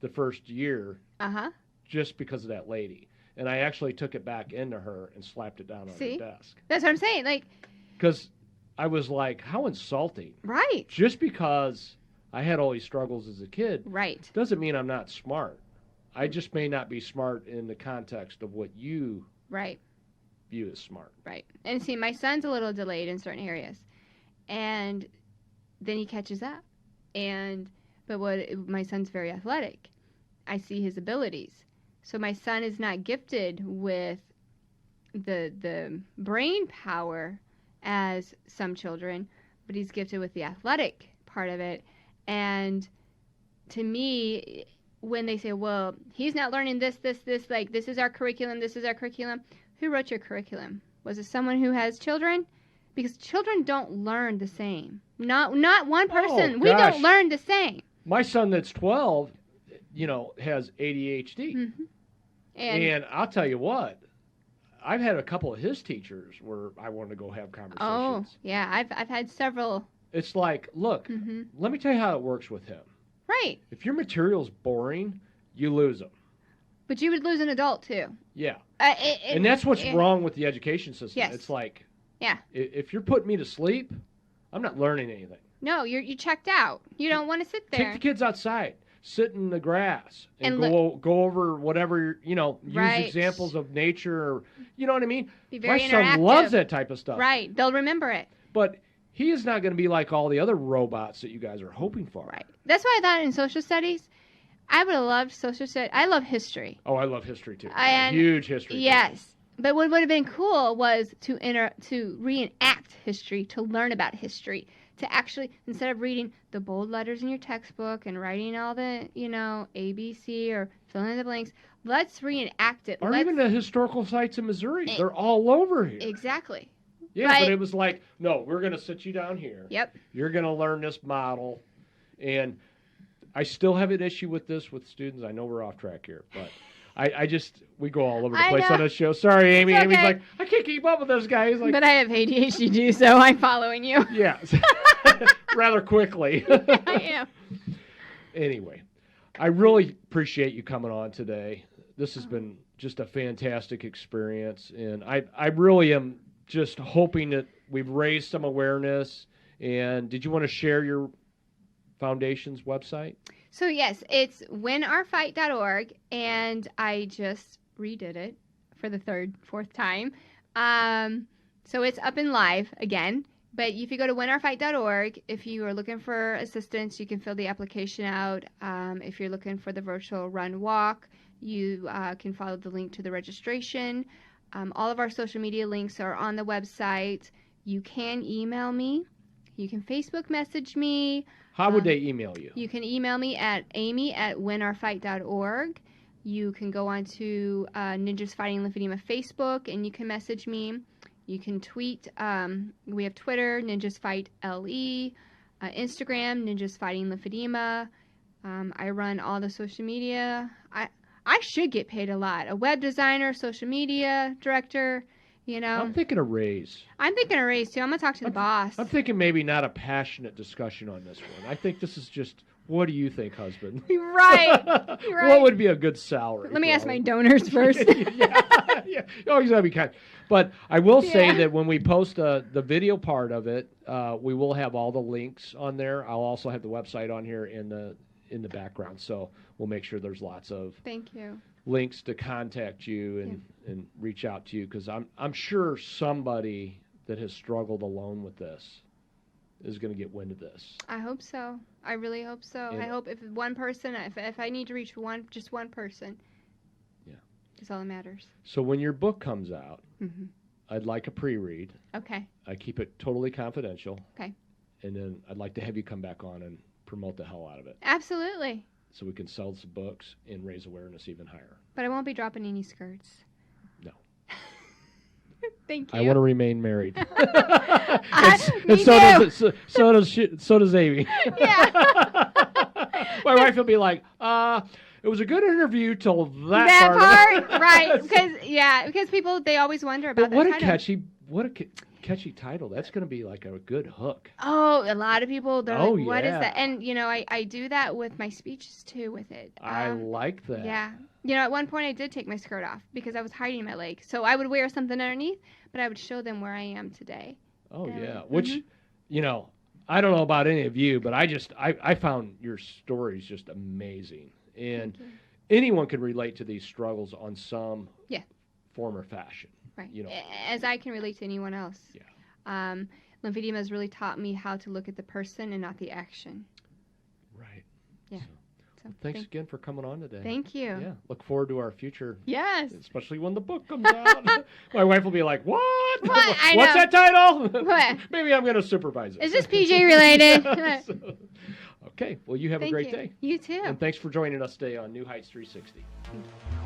Speaker 1: The first year. Just because of that lady. And I actually took it back into her and slapped it down on her desk.
Speaker 2: That's what I'm saying.
Speaker 1: Because I was like, how insulting.
Speaker 2: Right.
Speaker 1: Just because I had all these struggles as a kid.
Speaker 2: Right.
Speaker 1: Doesn't mean I'm not smart. I just may not be smart in the context of what you view as smart.
Speaker 2: Right. And see, my son's a little delayed in certain areas. And then he catches up. But my son's very athletic. I see his abilities. So my son is not gifted with the brain power as some children, but he's gifted with the athletic part of it. And to me, when they say, well, he's not learning this, like, this is our curriculum, who wrote your curriculum? Was it someone who has children? Because children don't learn the same. Not one person.
Speaker 1: Oh,
Speaker 2: we don't learn the same.
Speaker 1: My son that's 12, has ADHD. And I'll tell you what, I've had a couple of his teachers where I wanted to go have conversations.
Speaker 2: Oh, yeah, I've had several.
Speaker 1: It's like, look, let me tell you how it works with him.
Speaker 2: Right.
Speaker 1: If your material's boring, you lose them.
Speaker 2: But you would lose an adult, too.
Speaker 1: Yeah. And that's what's wrong with the education system.
Speaker 2: Yes.
Speaker 1: It's like,
Speaker 2: yeah,
Speaker 1: if you're putting me to sleep, I'm not learning anything.
Speaker 2: No, you checked out. You don't want to sit there.
Speaker 1: Take the kids outside. Sit in the grass and go over whatever, use examples of nature. Or, you know what I mean?
Speaker 2: Be very
Speaker 1: My
Speaker 2: interactive.
Speaker 1: son loves that type of stuff.
Speaker 2: Right. They'll remember it.
Speaker 1: But he is not going to be like all the other robots that you guys are hoping for.
Speaker 2: Right. That's why I thought in social studies, I would have loved social studies. I love history.
Speaker 1: Oh, I love history too.
Speaker 2: Huge
Speaker 1: history.
Speaker 2: Yes. But what would have been cool was to reenact history, to learn about history, to actually, instead of reading the bold letters in your textbook and writing all the, ABC or filling in the blanks, let's reenact it.
Speaker 1: Or even the historical sites in Missouri. They're all over here.
Speaker 2: Exactly.
Speaker 1: Yeah, but it was like, no, we're going to sit you down here.
Speaker 2: Yep.
Speaker 1: You're going to learn this model. And I still have an issue with this with students. I know we're off track here, but we go all over the place on this show. Sorry, Amy.
Speaker 2: It's okay.
Speaker 1: Amy's like, I can't keep up with this guy. He's like,
Speaker 2: but I have ADHD too, so I'm following you.
Speaker 1: Yeah. Rather quickly.
Speaker 2: I am.
Speaker 1: Anyway, I really appreciate you coming on today. This has been just a fantastic experience, and I really am just hoping that we've raised some awareness. And did you want to share your foundation's website?
Speaker 2: So yes, it's winourfight.org, and I just redid it for the fourth time. So it's up and live again. But if you go to winourfight.org, if you are looking for assistance, you can fill the application out. If you're looking for the virtual run walk, you can follow the link to the registration. All of our social media links are on the website. You can email me. You can Facebook message me.
Speaker 1: How would they email you?
Speaker 2: You can email me at amy@winourfight.org. You can go on to Ninjas Fighting Lymphedema Facebook, and you can message me. You can tweet. We have Twitter, Ninjas Fight LE, Instagram, Ninjas Fighting Lymphedema. I run all the social media. I should get paid a lot. A web designer, social media director.
Speaker 1: I'm thinking a raise.
Speaker 2: I'm thinking a raise, too. I'm going to talk to the boss.
Speaker 1: I'm thinking maybe not a passionate discussion on this one. I think this is just, what do you think, husband?
Speaker 2: Right.
Speaker 1: What would be a good salary?
Speaker 2: Let me ask my donors first.
Speaker 1: Yeah. Oh, you got to be kind. But I will say that when we post the video part of it, we will have all the links on there. I'll also have the website on here in the background. So we'll make sure there's lots of
Speaker 2: Thank you.
Speaker 1: links to contact you and reach out to you, because I'm sure somebody that has struggled alone with this is going to get wind of this.
Speaker 2: I hope so. I really hope so. I hope if one person, if I need to reach just one person, that's all that matters.
Speaker 1: So when your book comes out, I'd like a pre-read.
Speaker 2: Okay.
Speaker 1: I keep it totally confidential.
Speaker 2: Okay.
Speaker 1: And then I'd like to have you come back on and promote the hell out of it.
Speaker 2: Absolutely.
Speaker 1: So we can sell some books and raise awareness even higher.
Speaker 2: But I won't be dropping any skirts.
Speaker 1: No.
Speaker 2: Thank you.
Speaker 1: I want to remain married.
Speaker 2: Me
Speaker 1: so does Amy.
Speaker 2: Yeah.
Speaker 1: My wife will be like, it was a good interview till that
Speaker 2: part. Right. Because people, they always wonder about
Speaker 1: but what
Speaker 2: that
Speaker 1: a catchy title. That's going to be like a good hook.
Speaker 2: Oh, a lot of people, they're like, what is
Speaker 1: yeah.
Speaker 2: that? And, I do that with my speeches, too, with it.
Speaker 1: I like that.
Speaker 2: Yeah. At one point I did take my skirt off because I was hiding my leg. So I would wear something underneath, but I would show them where I am today.
Speaker 1: Oh, yeah. Which, I don't know about any of you, but I found your stories just amazing. And anyone can relate to these struggles on some form or fashion.
Speaker 2: Right. As I can relate to anyone else.
Speaker 1: Yeah.
Speaker 2: Lymphedema has really taught me how to look at the person and not the action.
Speaker 1: Right.
Speaker 2: Yeah.
Speaker 1: So thanks again for coming on today.
Speaker 2: Thank you.
Speaker 1: Yeah. Look forward to our future.
Speaker 2: Yes.
Speaker 1: Especially when the book comes out. My wife will be like, what?
Speaker 2: What's
Speaker 1: that title?
Speaker 2: What?
Speaker 1: Maybe I'm going to supervise it.
Speaker 2: Is this PJ related?
Speaker 1: Okay. Well, you have a great day.
Speaker 2: You too.
Speaker 1: And thanks for joining us today on New Heights 360.
Speaker 2: Thank you.